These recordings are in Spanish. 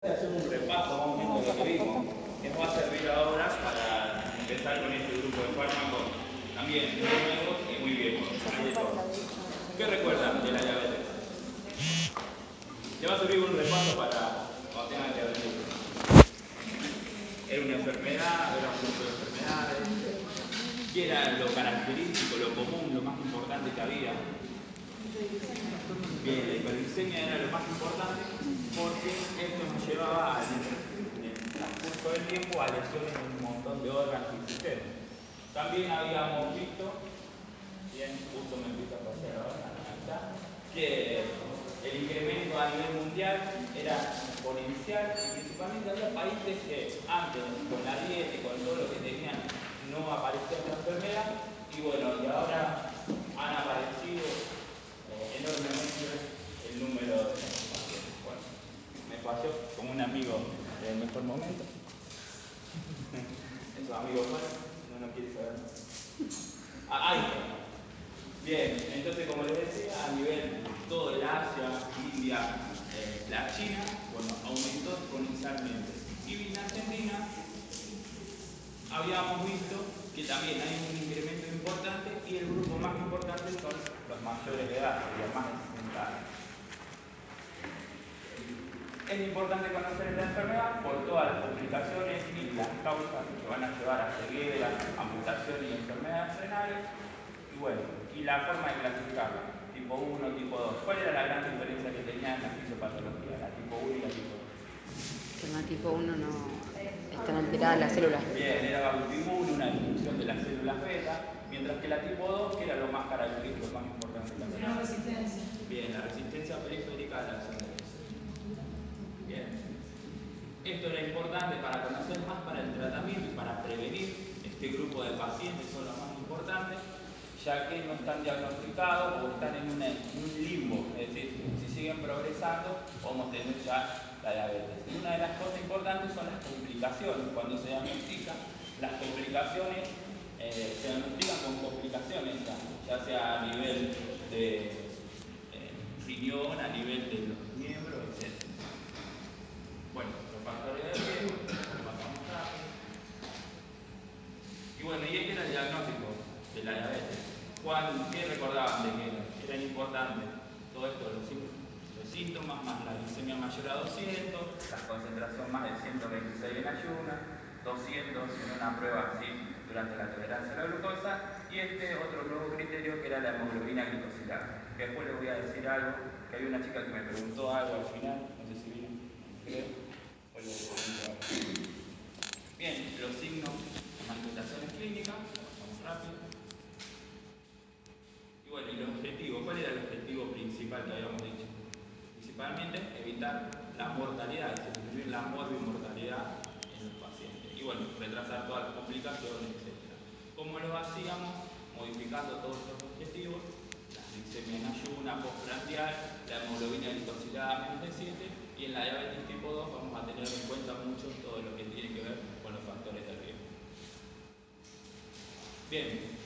Hacer un repaso más o menos de lo que vimos, que nos va a servir ahora para empezar con este grupo de fármacos también muy nuevos y muy viejos. ¿Qué recuerdan de la diabetes? Le va a servir un repaso para cuando tengan que venir. Era una enfermedad, era un grupo de enfermedades, que era lo característico, lo común, lo más importante que había. Bien, la hiperglicemia era lo más importante porque esto nos llevaba en el transcurso del tiempo a lesiones en un montón de órganos y sistemas. También habíamos visto, bien, justo me empieza a pasar ahora, que el incremento a nivel mundial era exponencial y principalmente había países que antes, con la dieta y con todo lo que tenían, no aparecía esta enfermedad y bueno, y ahora han aparecido enormemente el número de pacientes. Bueno, me falló como un amigo en el mejor momento. Esos amigos buenos, no quiere saber más. Ahí está. Bien, entonces como les decía, a nivel todo el Asia, India, la China, bueno, aumentó exponencialmente. Y en Argentina habíamos visto que también hay un incremento importante y el grupo más importante son los mayores de edad, los más de 60 años. Es importante conocer esta enfermedad por todas las complicaciones y las causas que van a llevar a ceguera, amputación y enfermedades renales. Y bueno, y la forma de clasificarla, tipo 1, tipo 2. ¿Cuál era la gran diferencia que tenían en la fisiopatología, la tipo 1 y la tipo 2? Que en la tipo 1 no están alteradas las células. Bien, era autoinmune, una disminución de las células beta, mientras que la tipo 2, que era lo más característico, lo más importante. La resistencia. Bien, la resistencia periférica a la acción de los. Bien. Esto era importante para conocer más para el tratamiento y para prevenir. Este grupo de pacientes son los más importantes, ya que no están diagnosticados o están en un limbo, es decir, si siguen progresando, podemos tener ya la diabetes. Y una de las cosas importantes son las complicaciones. Cuando se diagnostican, las complicaciones se diagnostican con complicaciones, ya sea a nivel de riñón, a nivel de los miembros, etc. Bueno, los factores de riesgo, pasamos rápido. Y bueno, y este era el diagnóstico de la diabetes. ¿Qué recordaban de que eran importantes? Todo esto, los síntomas, más la glicemia mayor a 200, la concentración más de 126 en ayunas, 200 en una prueba así durante la tolerancia a la glucosa, y este otro nuevo criterio que era la hemoglobina glicosilada. Que después les voy a decir algo, que hay una chica que me preguntó algo al final, no sé si vino, creo, o lo pregunto ahora. Bien, los signos, manifestaciones clínicas, vamos rápido. Y bueno, y el objetivo, ¿cuál era el objetivo principal que habíamos dicho? Principalmente evitar la mortalidad, disminuir la morbimortalidad en los pacientes. Y bueno, retrasar todas las complicaciones, etc. ¿Cómo lo hacíamos? Modificando todos estos objetivos, la glicemia en ayuna, postprandial, la hemoglobina glicosilada menos de 7, y en la diabetes tipo 2 vamos a tener en cuenta mucho todo lo que tiene que ver con los factores de riesgo. Bien.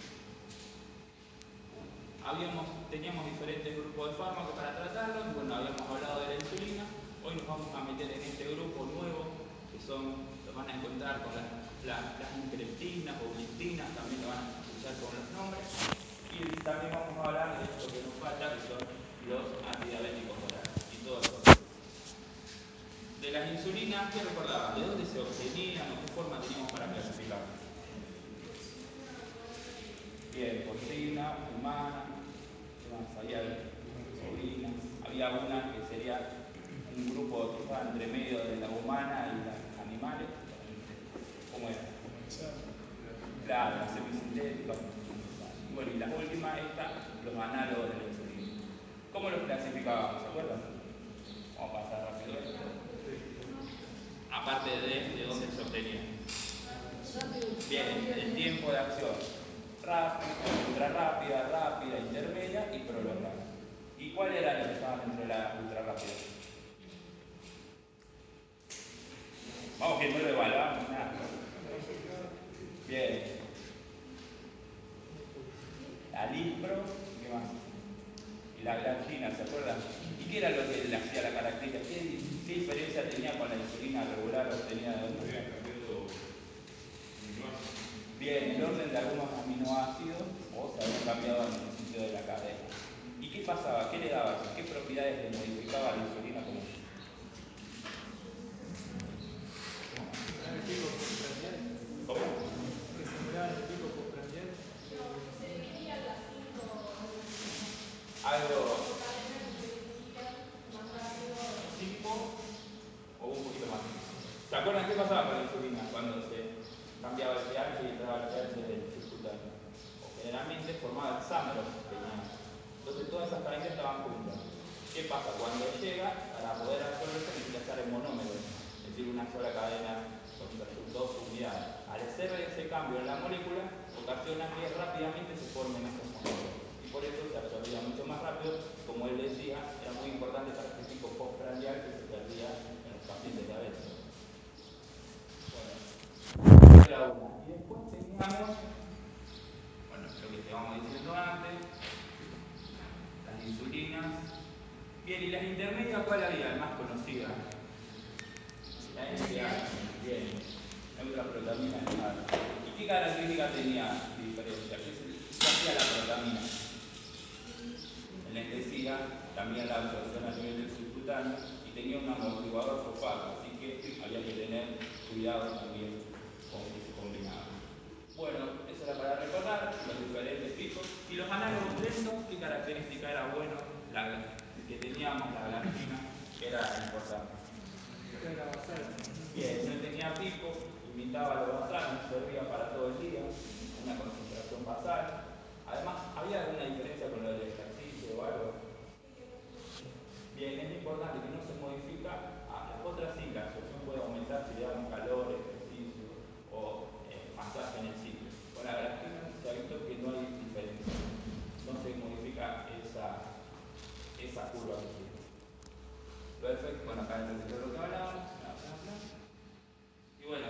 Teníamos diferentes grupos de fármacos para tratarlos. Bueno, habíamos hablado de la insulina. Hoy nos vamos a meter en este grupo nuevo, que los van a encontrar con las incretinas o glistinas, también lo van a escuchar con los nombres. Y también vamos a hablar de esto que nos falta, que son los antidiabéticos orales y todo eso. De las insulinas, ¿qué recordaban? ¿De dónde se obtenían o qué forma teníamos para clasificar? Bien, porcina, humana, había una que sería un grupo que estaba entre medio de la humana y los animales. ¿Cómo era? Claro, la semisintética. Y bueno, y la última, los análogos de la insulina. ¿Cómo los clasificábamos? ¿Se acuerdan? Vamos a pasar rápido esto. Aparte de dónde se obtenía. Bien, el tiempo de acción. Rápida, ultra rápida, rápida, intermedia y prolongada. ¿Y cuál era la que estaban entre la ultra rápida? Vamos que no lo evaluamos nada. Bien. La lispro, ¿qué más? Y la glargina, ¿se acuerdan? ¿Y qué era lo que le hacía la característica? ¿Qué qué diferencia tenía con la insulina regular obtenida de otro? Bien, el orden de algunos aminoácidos o se habían cambiado en el sitio de la cadena. ¿Y qué pasaba? ¿Qué le daba eso? ¿Qué propiedades le modificaba a la insulina común? ¿Cómo? Que se muraba en el pico postprandial. Algo tipo o un poquito más. ¿Se acuerdan qué pasaba con la insulina cuando se cambiaba el pH y entraba el pH del circutáneo? O generalmente formaba hexámeros pequeños. Entonces todas esas cadenas estaban juntas. ¿Qué pasa? Cuando llega, para poder absorberse necesita estar en monómero, es decir, una sola cadena con dos unidades. Al hacer ese cambio en la molécula, ocasiona que rápidamente se formen esos monómeros. Y por eso se absorbía mucho más rápido. Como él decía, era muy importante para este pico postprandial que se perdía en los pacientes diabéticos. Bueno, era una. Y después teníamos, bueno, lo que estábamos diciendo antes, las insulinas. Bien, ¿y las intermedias cuál había? La más conocida. La NSA. Bien. Neuroprotamina. ¿Y qué características tenía diferencia? ¿Qué hacía la protamina? Enlentecía también la absorción a nivel del subcutáneo y tenía un amortiguador fosfato, así que había que tener cuidado también con que se combinaba. Bueno, eso era para recordar los diferentes picos. Y los análogos de estos, ¿qué característica era bueno? Que teníamos la glargina, que era importante. Era basal. Bien, no tenía pico, imitaba lo basal, no servía para todo el día, una concentración basal. Además, ¿había alguna diferencia con lo del ejercicio o algo? Bien, es importante que no se modifica a las otras sí, la absorción puede aumentar si le damos calor, ejercicio o masaje en el sitio. Con la glargina se ha visto que no hay diferencia, no se modifica esa curva que tiene. Los efectos, bueno, acá en el lo que hablábamos, y bueno,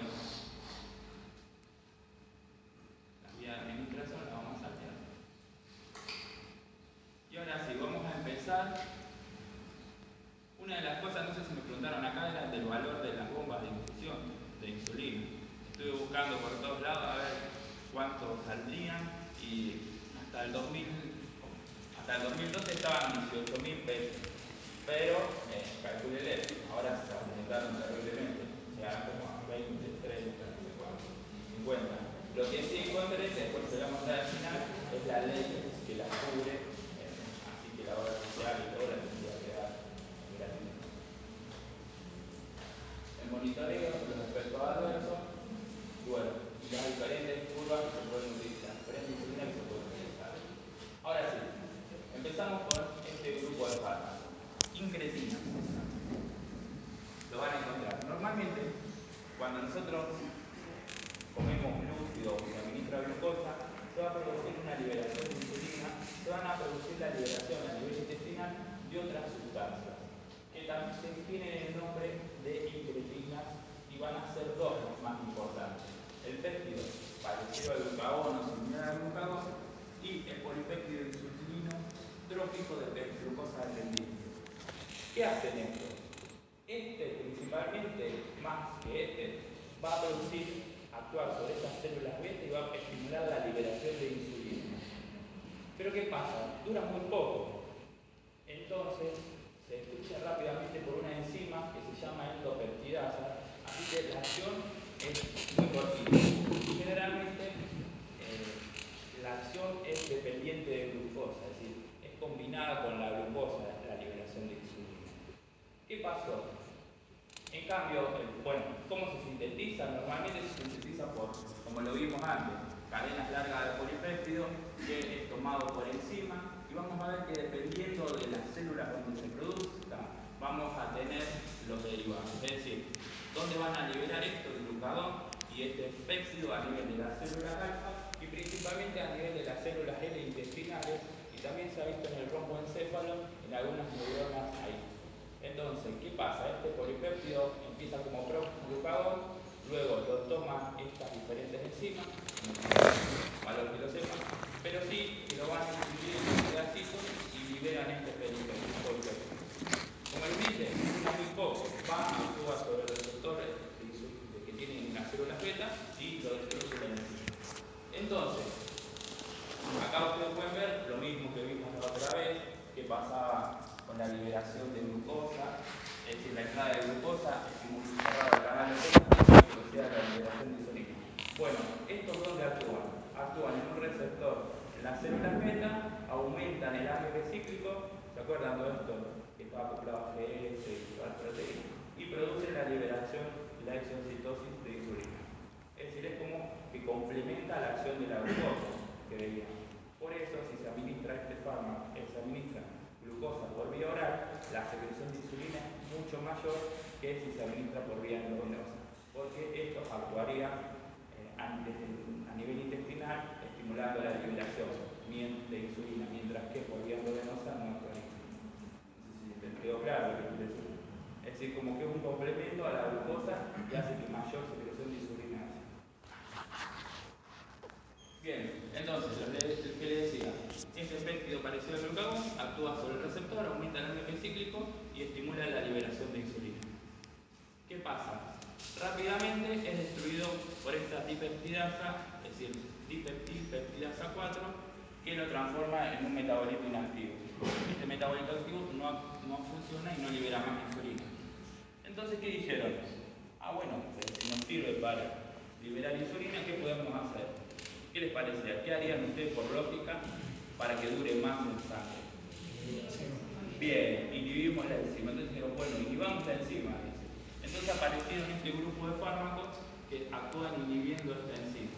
la vía de administración la vamos a saltear. Y ahora sí, vamos a empezar. Una de las cosas, no sé si me preguntaron acá, era del valor de las bombas de infusión de insulina. Estuve buscando por todos lados a ver cuánto saldrían y hasta el 2012 estaban 18.000 pesos. Pero, calculé, ahora se aumentaron terriblemente, o sea, como a 20, 30, 50. Lo que sí encontré, después se lo vamos a mostrar al final, es la ley que la cubre, así que la obra social y todo la tendría que dar gratis. El monitoreo, los efectos adversos, y bueno, y las diferentes curvas que se pueden utilizar, diferentes insulinas que se pueden utilizar. Ahora sí, empezamos con este grupo de fármacos. Incretina. Lo van a encontrar. Normalmente, cuando nosotros comemos glúcido o se administra glucosa, se va a producir una liberación de insulina, se van a producir la liberación a nivel intestinal de otras sustancias, que también tienen el nombre de incretinas y van a ser dos las más importantes. El péptido, parecido al glucagón o similar al glucagón, y el polipéptido insulino trópico de glucosa dependiente. ¿Qué hacen esto? Este, principalmente, más que este, va a actuar sobre estas células beta y va a estimular la liberación de insulina. Pero ¿qué pasa? Dura muy poco. Entonces, se destruye rápidamente por una enzima que se llama endopeptidasa, así que la acción es muy cortita. Y generalmente, la acción es dependiente de glucosa, es decir, es combinada con la glucosa, la liberación de insulina. ¿Qué pasó? En cambio, bueno, ¿cómo se sintetiza? Normalmente se sintetiza por, como lo vimos antes, cadenas largas de polipéptido, que es tomado por enzima, y vamos a ver que dependiendo de las células donde se produzca, vamos a tener los derivados. Es decir, ¿dónde van a liberar esto? El glucagón y este péptido a nivel de las células alfa y principalmente a nivel de las células L intestinales, y también se ha visto en el romboencéfalo en algunas neuronas ahí. Entonces, ¿qué pasa? Este polipéptido empieza como glucagón, luego lo toman estas diferentes enzimas, valor que lo sepan, pero sí que lo van a dividir en pedacitos y liberan este polipéptido. Como les dije, es muy poco, va a Entonces, acá ustedes pueden ver lo mismo que vimos la otra vez, que pasaba con la liberación de glucosa, es decir, la entrada de glucosa estimulaba el canal de glucosa y producía la liberación de insulina. Bueno, ¿estos dónde actúan? Actúan en un receptor en las células beta, aumentan el AMP cíclico, ¿se acuerdan de esto? Que estaba acoplado a GS y todas las proteínas, y producen la liberación, la exocitosis de insulina. Es decir, es como que complementa la acción de la glucosa que veíamos. Por eso, si se administra este fármaco, se administra glucosa por vía oral, la secreción de insulina es mucho mayor que si se administra por vía endovenosa, porque esto actuaría a nivel intestinal estimulando la liberación de insulina, mientras que por vía endovenosa no actuaría. No sé si quedó claro lo que quiero decir. Es decir, como que es un complemento a la glucosa y hace que mayor secreción de insulina haya. Bien, entonces, lo que le decía, este péptido parecido al glucagón actúa sobre el receptor, aumenta el AMP cíclico y estimula la liberación de insulina. ¿Qué pasa? Rápidamente es destruido por esta dipeptidasa, es decir, dipeptidasa 4, que lo transforma en un metabolito inactivo. Este metabolito activo no funciona y no libera más insulina. Entonces, ¿qué dijeron? Bueno, si nos sirve para liberar insulina, ¿qué podemos hacer? ¿Qué les parecía? ¿Qué harían ustedes por lógica para que dure más el sangre? Bien, inhibimos la enzima. Entonces dijeron, bueno, inhibamos la enzima. Entonces aparecieron este grupo de fármacos que actúan inhibiendo esta enzima.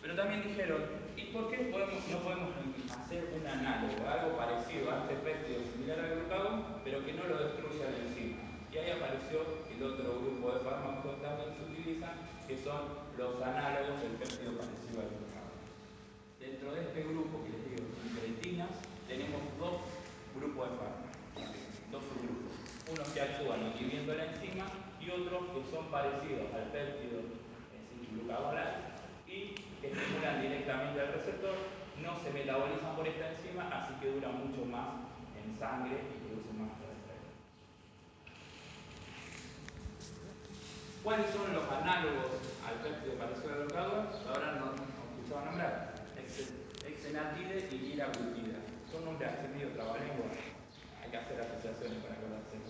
Pero también dijeron, ¿y por qué no podemos hacer un análogo, algo parecido a este péptido similar al glucagón, pero que no lo destruya la enzima? Y ahí apareció el otro grupo de fármacos que también se utilizan, que son los análogos del péptido parecido al glucagón. Dentro de este grupo, que les digo, incretinas, tenemos dos grupos de fármacos, dos subgrupos. Unos que actúan inhibiendo la enzima y otros que son parecidos al péptido glucagonal y que estimulan directamente al receptor, no se metabolizan por esta enzima, así que duran mucho más en sangre y producen más colesterol. ¿Cuáles son los análogos al péptido parecido al glucagón? Ahora no escuchaba nombrar. Exenatide y liraglutida. Son nombres así medio trabalengua. Hay que hacer asociaciones para acordarse.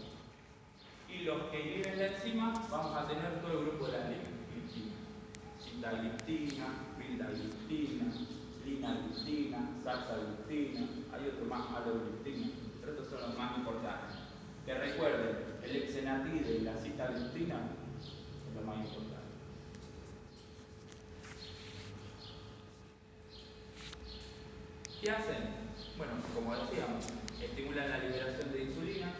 Y los que inhiben la enzima, vamos a tener todo el grupo de las gliptina. Sitagliptina, vildagliptina, linagliptina, saxagliptina, hay otro más, alogliptina, pero estos son los más importantes. Que recuerden, el exenatide y la sitagliptina es lo más importante. ¿Qué hacen? Bueno, como decíamos, estimulan la liberación de insulina,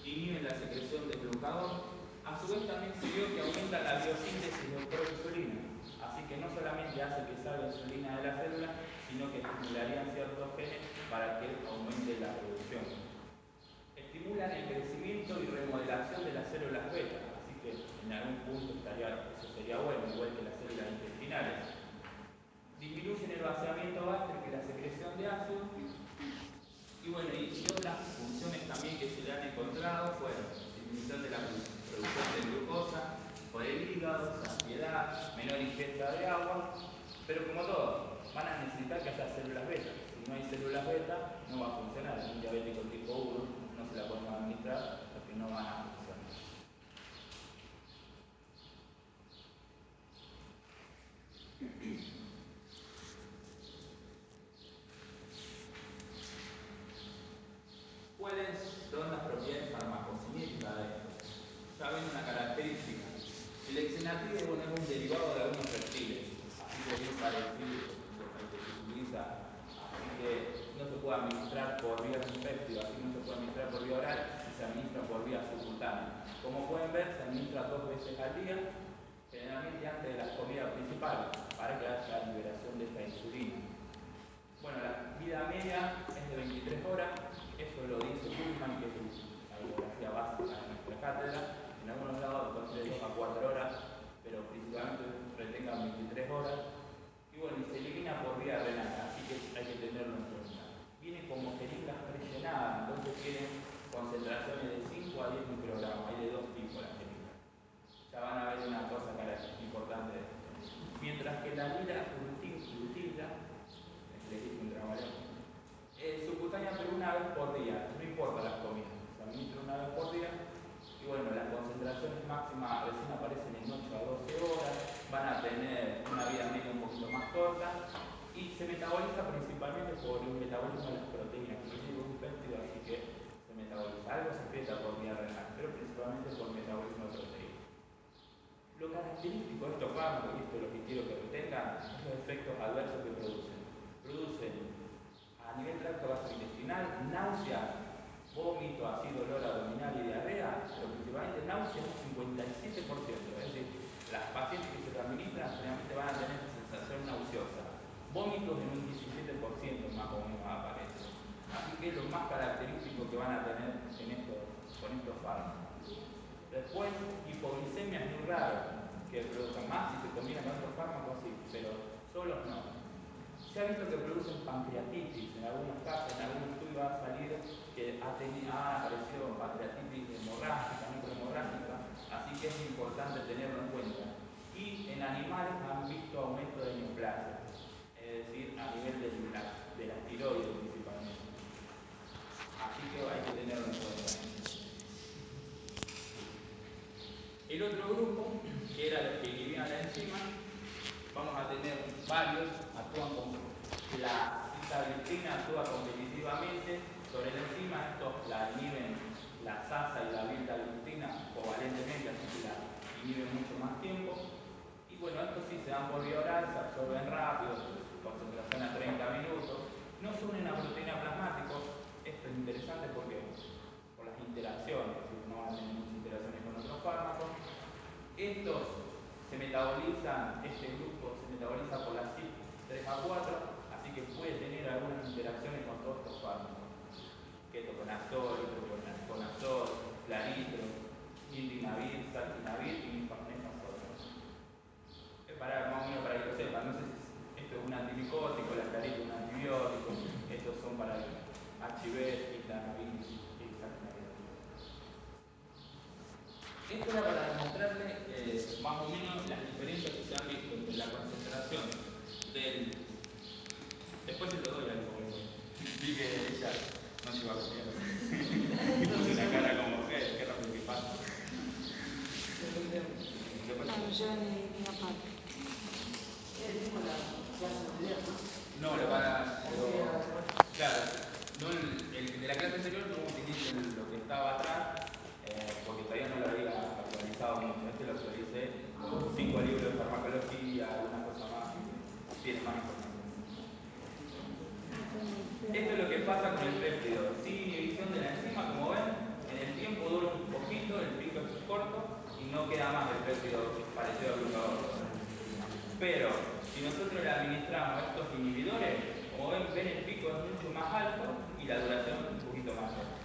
inhiben la secreción de glucagón, a su vez también se vio que aumenta la biosíntesis de proinsulina, así que no solamente hace que salga insulina de la célula, sino que estimularían ciertos genes para que aumente la producción. Estimulan el crecimiento y remodelación de las células beta, así que en algún punto eso sería bueno, igual que las células intestinales. Disminuyen el vaciamiento gástrico y la secreción de ácido. Y bueno, y otras funciones también que se le han encontrado fueron disminución de la producción de glucosa por el hígado, saciedad, menor ingesta de agua, pero como todo, van a necesitar que haya células beta. Si no hay células beta, no va a funcionar. Un diabético tipo 1 no se la podemos administrar porque no van a funcionar. ¿Cuáles son las propiedades farmacocinéticas de esto? Saben una característica. El exenatide es un derivado de algunos reptiles, así que es parecido al que se utiliza, así que no se puede administrar por vía péptido, así no se puede administrar por vía oral, y se administra por vía subcutánea. Como pueden ver, se administra 2 veces al día, generalmente antes de las comidas principales, para que haya liberación de esta insulina. Bueno, la vida media es de 23 horas, eso lo dice Bullman, que es la bibliografía básica de nuestra cátedra. En algunos lados de 2 a 4 horas, pero principalmente retengan 23 horas. Y bueno, y se elimina por vía renal, así que hay que tenerlo en cuenta. Viene como jeringas rellenadas, entonces tienen concentraciones de 5 a 10 microgramos, hay de 2 tipos las jeringas. Ya van a ver una cosa importante. Mientras que la liraglutida máxima recién aparecen en 8 a 12 horas, van a tener una vida media un poquito más corta y se metaboliza principalmente por un metabolismo de las proteínas, que tiene un péptido, así que se metaboliza. Algo se excreta por vía renal, pero principalmente por metabolismo de proteínas. Lo característico de estos fármacos, y esto es lo que quiero que retengan, es los efectos adversos que producen. Producen a nivel tracto gastrointestinal náusea, vómito, así dolor abdominal y diarrea, pero principalmente náusea un 57%. Es decir, las pacientes que se lo administran generalmente van a tener sensación nauseosa. Vómitos en un 17% más o menos aparece. Así que es lo más característico que van a tener con estos fármacos. Después, hipoglicemia es muy raro que produzcan más si se combinan con otros fármacos, sí, pero solos no. Se ha visto que producen pancreatitis, en algunos casos, en algún estudio ha salido que ha aparecido pancreatitis hemorrágica, microhemorrágica, así que es importante tenerlo en cuenta. Y en animales han visto aumento de neoplasia, es decir, a nivel de la tiroides principalmente. Así que hay que tenerlo en cuenta. El otro grupo, que era los que inhibían la enzima, vamos a tener varios, actúan con la sitagliptina, actúa competitivamente sobre la enzima, estos la inhiben la sasa y la vildagliptina covalentemente, así que la inhiben mucho más tiempo. Y bueno, estos sí se dan por vía oral, se absorben rápido, concentración a 30 minutos, no son una proteína plasmático. Esto es interesante porque por las interacciones, no van a tener muchas interacciones con otros fármacos. Estos se metabolizan, este grupo se metaboliza por la CYP3A4, así que puede tener algunas interacciones con todos estos fármacos. Ketoconazol, isoconazol, claritro, indinavir, saltinavir y nifazol. Para más o menos para que lo sepan, no sé si esto es un antimicótico, la clarita es un antibiótico, estos son para el HIV, islanavir y saltinavir. Esto era para demostrarle más o menos las diferencias que se han visto entre la concentración del... Después se lo doy al poco. Vi que ella no se iba a copiar. Y puse una cara como, qué rápido que pasa. Yo ni aparte. No, le van a... Claro, no, el de la clase anterior no utilicen lo que estaba atrás, porque todavía no lo había actualizado mucho. Este lo actualicé con 5 libros de farmacología, alguna cosa más, y tiene más información. Esto es lo que pasa con el péptido. Sin inhibición de la enzima, como ven, en el tiempo dura un poquito, el pico es corto y no queda más el péptido parecido al glucagón. Pero si nosotros le administramos estos inhibidores, como ven, el pico es mucho más alto y la duración un poquito más corta.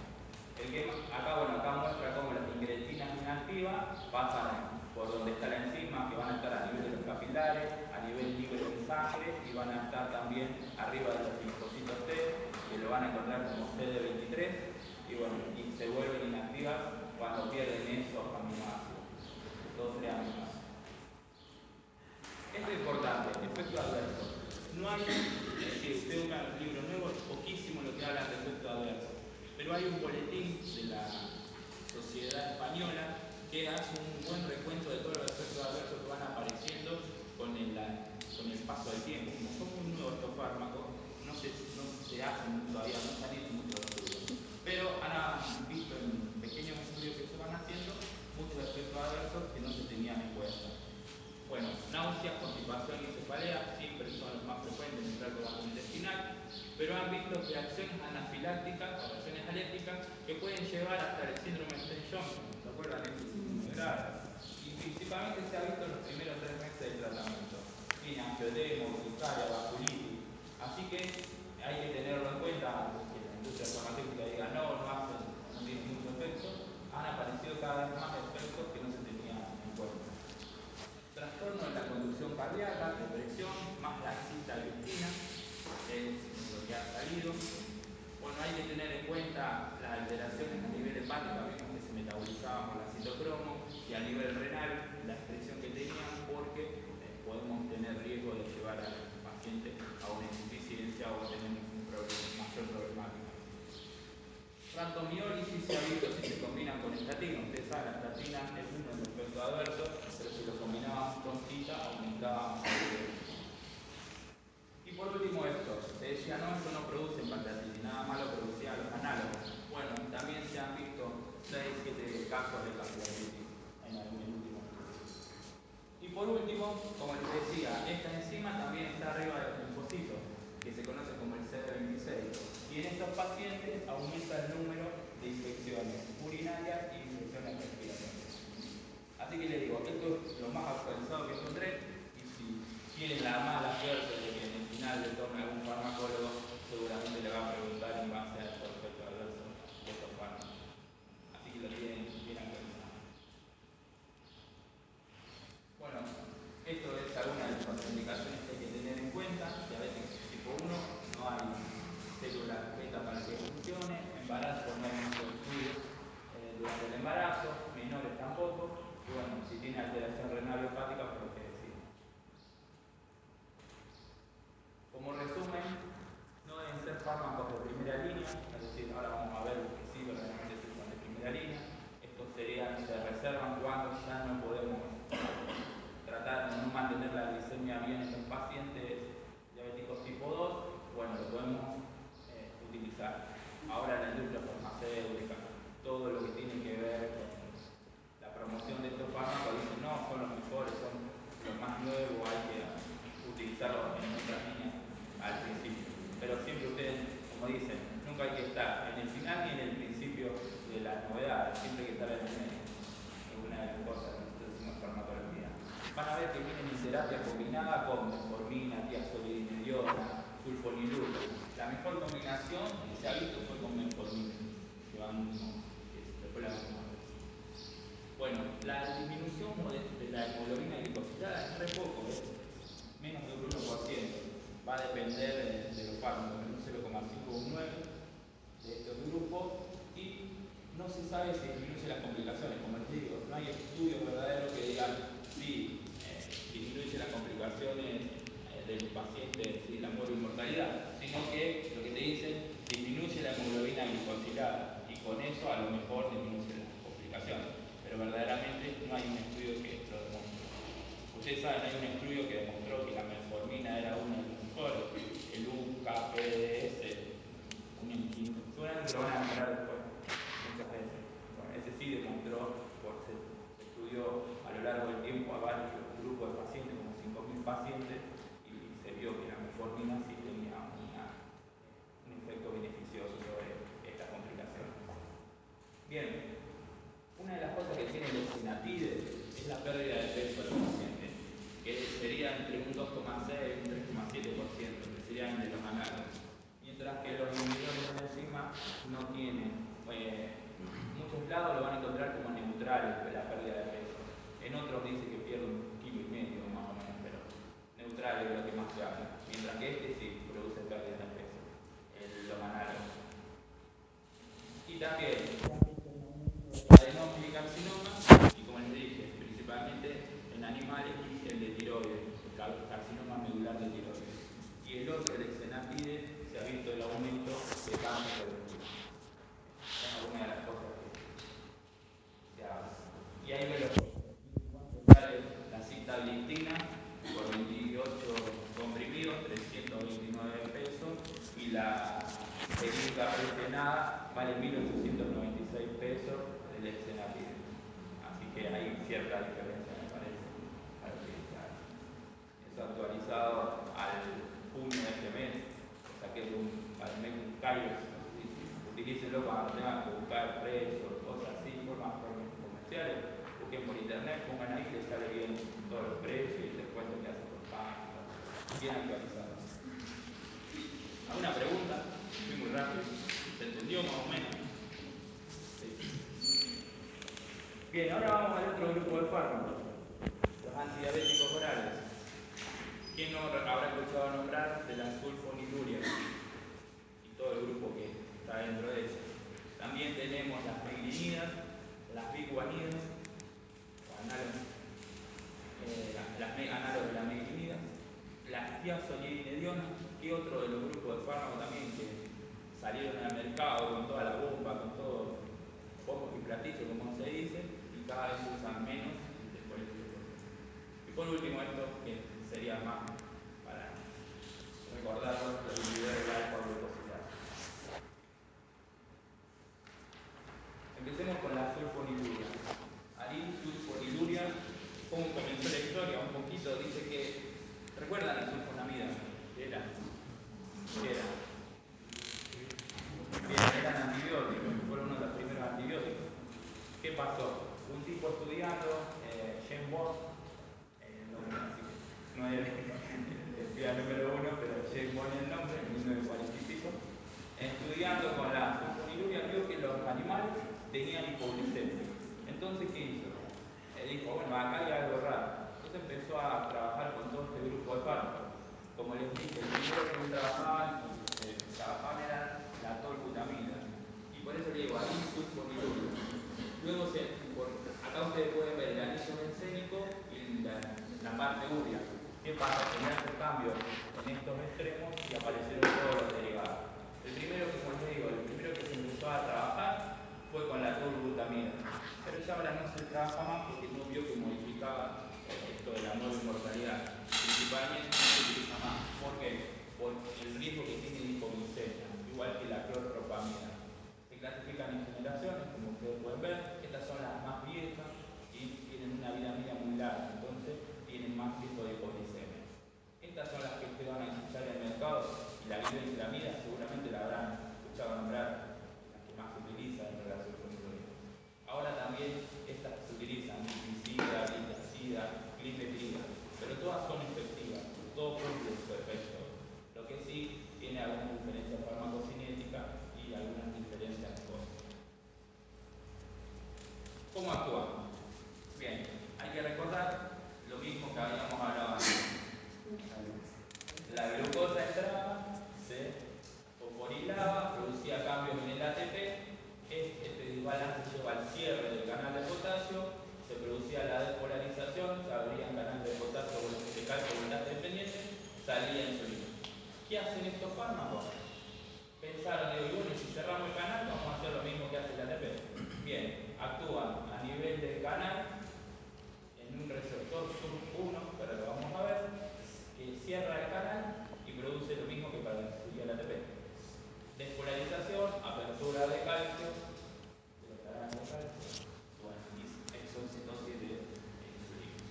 Acá muestra cómo las ingredientes inactivas pasan por donde está la enzima, que van a estar a nivel de los capilares, a nivel libre en sangre y van a estar también arriba de los linfocitos T, que lo van a encontrar como CD23, y bueno, y se vuelven inactivas cuando pierden esos aminoácidos, todos tres aminoácidos. Esto es importante, efecto adverso. No hay, si usted busca los libros nuevos, es poquísimo lo que hablan de efecto adverso. Pero hay un boletín de la Sociedad Española que hace un buen recuento de todos los efectos adversos que van apareciendo con el paso del tiempo. Como son muy nuevos estos fármacos, no se hacen todavía, no salen muchos estudios. Pero han visto en pequeños estudios que se van haciendo muchos efectos adversos que no se tenían en cuenta. Bueno, náuseas, constipación y cefalea siempre son los más frecuentes en el tracto gastrointestinal, pero han visto reacciones anafilácticas o reacciones alérgicas que pueden llevar hasta el síndrome de Stevens-Johnson, ¿se acuerdan? Es muy grave. Y principalmente se ha visto en los primeros 3 meses del tratamiento. Tiene angioedema, urticaria, vasculitis. Así que hay que tenerlo en cuenta, que la industria farmacéutica diga no tiene mucho efecto. Han aparecido cada vez más efectos que no se tenían en cuenta. Trastorno de la conducción cardíaca, depresión, más la sitagliptina, es lo que ha salido. Bueno, hay que tener en cuenta las alteraciones a nivel hepático, vimos que se metabolizaban por la citocromo, y a nivel renal, la expresión que tenían, porque podemos tener riesgo de llevar al paciente a una insuficiencia o tenemos un mayor problemática. Randomiólisis se ha visto si se combinan con estatina. Ustedes saben, la estatina es uno de los adversos, pero si lo combinamos con cita aumentábamos el riesgo. Y por último esto, se decía no, esto no produce pancreatitis, nada más lo producían los análogos. Bueno, también se han visto 6-7 casos de pancreatitis en el último estudio. Y por último, como les decía, esta enzima también está arriba del linfocito, que se conoce como el CD26. Y en estos pacientes aumenta el número de infecciones urinarias y infecciones respiratorias. Así que les digo, esto es lo más actualizado que encontré, y si tienen la mala suerte de que en el final le tome algún farmacólogo, seguramente le va a preguntar en base a estos efectos adversos de estos fármacos. Así que lo tienen bien actualizado. Bueno, esto es alguna de las contraindicaciones que hay que tener en cuenta. Diabetes tipo 1, no hay células beta para que funcione, embarazo no hay mucho estudio durante el embarazo, menores tampoco, y bueno, si tiene alteración renal hepática, por lo que decimos. Como resumen, no deben ser fármacos de primera línea, es decir, ahora vamos a ver que sí verdaderamente se usan de primera línea. Estos se reservan cuando ya no podemos tratar de no mantener la glicemia bien en los pacientes diabéticos tipo 2, bueno, lo podemos utilizar. Ahora la industria farmacéutica, todo lo que tiene que ver con la promoción de estos fármacos, dicen no, son los mejores, son los más nuevos, hay que utilizarlos en nuestras líneas al principio. Pero siempre ustedes, como dicen, nunca hay que estar en el final ni en el principio de las novedades, siempre hay que estar en el medio. Es una de las cosas que nosotros decimos en farmacología. Van a ver que vienen en terapia combinada con metformina, tiazolidinediona, sulfoniluro. La mejor combinación que se ha visto fue con metformina, que van, después la vamos a ver. Bueno, la disminución de la hemoglobina glicosilada es re poco, menos del 1%. Va a depender de los fármacos, en un 0,5 o un 9 de estos grupos, y no se sabe si disminuye las complicaciones. Como les digo, no hay estudios verdaderos que digan sí, disminuye las complicaciones del paciente, sí, la mortalidad, sino que lo que te dicen disminuye la hemoglobina glicosilada, y con eso a lo mejor disminuye las complicaciones, pero verdaderamente no hay un estudio que lo demuestre. Ustedes saben, hay un estudio que demostró que la metformina era uno de los mejores, el UKPDS, seguramente lo van a nombrar después, muchas veces. Bueno, ese sí demostró, porque se estudió a lo largo del tiempo a varios grupos de pacientes, como 5.000 pacientes, y se vio que la metformina sí tenía un efecto beneficioso sobre estas complicaciones. Bien, una de las cosas que tiene el oxinatide es la pérdida de peso del paciente, que sería entre un 2,6 y un 3,7%, que serían de los análogos. Mientras que los inhibidores de la enzima no tienen, muchos lados lo van a encontrar como neutrales la pérdida de peso. En otros dice que pierde 1,5 kg más o menos, pero neutral es lo que más se habla. Mientras que este sí produce pérdida de peso, los análogos. Y también adenocarcinoma, y como les dije, principalmente en animales, y el de tiroides, el carcinoma medular de tiroides. Y el otro, el exenatide, se ha visto el aumento de cáncer de vesícula. Es alguna de las cosas que se habla. Y ahí me lo la sitagliptina por 28 comprimidos, 329 pesos, y la pegilcarretenada vale 1.896 pesos del exenatide. Así que hay cierta diferencia, me parece, al utilizar. Eso actualizado al junio de este mes, o sea que es al mes de Kairos. Utilícenlo cuando tengan que buscar precios, cosas así, formas comerciales. Busquen por internet, pongan ahí, les sale bien todos los precios y les cuento qué hace por páginas. Bien actualizado. ¿Alguna pregunta? Fui muy rápido. ¿Se entendió más o menos? Sí. Bien, ahora vamos al otro grupo de fármacos, los antidiabéticos orales. ¿Quién no habrá escuchado nombrar de la sulfonilurea y todo el grupo que está dentro de eso? También tenemos las meglinidas, las biguanidas, análogos de la meglinida, las tiazolidinediona, que otro de los grupos de fármacos también que salieron al mercado con toda la bomba, con todo bombos y platillos, como se dice, y cada vez se usan menos, por último, esto que sería más para recordarlo, la utilidad de la alfa-glucosidad. Empecemos con la sulfoniluria. Ahí, sulfoniluria, cómo comenzó la historia, un poquito, dice que, ¿recuerdan la sulfonamida? ¿Qué era? Bien, eran antibióticos, fueron uno de los primeros antibióticos. ¿Qué pasó? Un tipo estudiando, James Bond, no es el espía número uno, pero James Bond es el nombre, en 1940 y pico, estudiando con la sulfoniluria, vio que los animales tenían hipoglucemia. Entonces, ¿qué hizo? Dijo, bueno, acá hay algo raro. Entonces empezó a trabajar con todo este grupo de fármacos. Como les dije, el primero que trabajaban era la tolbutamida. Y por eso le digo, ahí sulfoniluria. Luego, acá ustedes pueden ver el anillo bencénico y la parte urea. ¿Qué pasa? Tenían estos cambios en estos extremos y aparecieron todos los derivados. El primero que, como les digo, el primero que se empezó a trabajar fue con la tolbutamida. Pero ya ahora no se trabaja más porque no vio que modificaba esto de la nueva inmortalidad. Principalmente no se utiliza más. ¿Por qué? Por el riesgo que tiene de hipoglucemia, igual que la clorpropamida. Se clasifican en generaciones, como ustedes pueden ver. Estas son las más viejas y tienen una vida media muy larga, entonces tienen más riesgo de hipoglucemia. Estas son las que ustedes van a escuchar en el mercado y la glibenclamida seguramente la habrán escuchado nombrar, las que más se utilizan en relación con el. Ahora también estas se utilizan, glicida, glitazida, glibetrida, pero todas son efectivas, todo cumple su efecto. Lo que sí tiene algunas diferencias farmacocinéticas y algunas diferencias de costo. ¿Cómo actúa? Bien, hay que recordar lo mismo que habíamos hablado antes. La glucosa entraba, se fosforilaba, producía cambios en el ATP. Este desbalance lleva al cierre del canal de potasio, se producía la despolarización, se abrían canales de potasio vertical voltaje dependiente, salía insulina. ¿Qué hacen estos fármacos? Pensaron, digo, y bueno, si cerramos el canal, vamos a hacer lo mismo que hace el ATP. Bien, actúan a nivel del canal en un receptor SUB1, pero lo vamos a ver, que cierra el canal y produce lo mismo que para el ATP. Despolarización, apertura de calcio, de los canales de calcio, bueno, y exocitosis de insulina.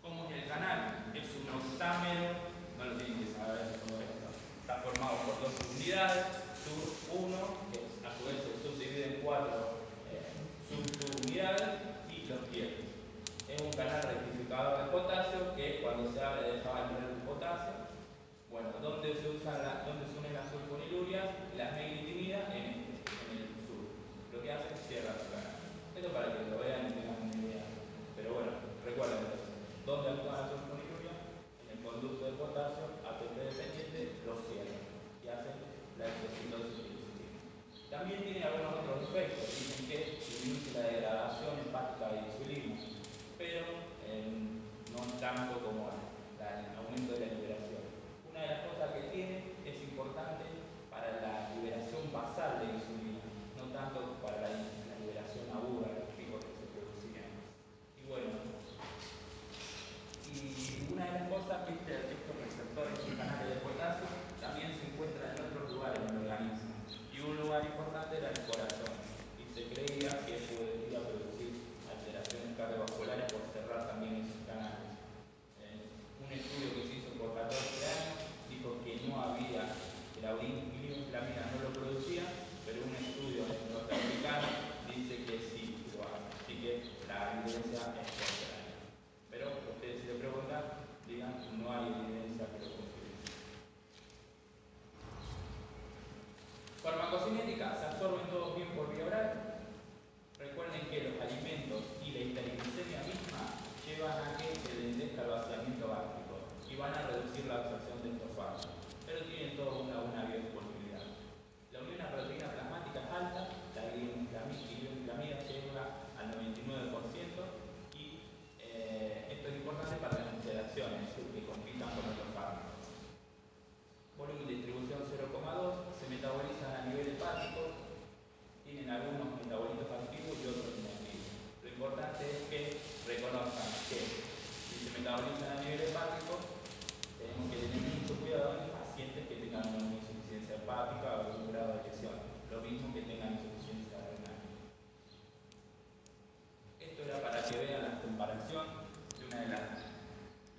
¿Cómo es el canal? Es un octámero, no lo tienen que saber todo esto. Está formado por dos unidades, SUB1, que a su vez se subdivide en 4 subunidades, y los pliegues. Es un canal rectificador de potasio que cuando se abre deja entrar el potasio. Bueno, ¿dónde se unen las sulfonilurias? Las meglitimidas en el sur. Lo que hace es cierra el canal. Esto para que lo vean y tengan una idea. Pero bueno, recuerden eso. ¿Dónde actúa la sulfoniluria? En el conducto de potasio, ATP dependiente, lo cierra y hace la exocitosis. También tiene algunos otros efectos. Dicen que disminuye la degradación hepática de insulina, pero no tanto como el aumento de la liberación. Una de las cosas que tiene es importante para la liberación basal de insulina, no tanto para la liberación aguda, los picos que se producían. Y bueno, y una de las cosas que estos receptores y canales de potasio también se encuentran en otros lugares en el organismo. Y un lugar importante era el corazón. Y se creía que podría producir alteraciones cardiovasculares por cerrar también esos canales. Un estudio que se hizo por 14 años dijo que no había, que la glibenclamida no lo producía, pero un estudio norteamericano dice que sí lo hace. Así que la evidencia es contraria. Pero ustedes, si le preguntan, digan que no hay evidencia que lo confirme. Farmacocinética, se absorben todos bien por vía oral. Recuerden que los alimentos y la hiperglicemia misma llevan a que se desdezca el vaciamiento gástrico y van a reducir la absorción de estos fármacos, pero tienen toda una biodisponibilidad. La unión a proteína plasmática es alta, la glibenclamida llega al 99% y comparación de una de las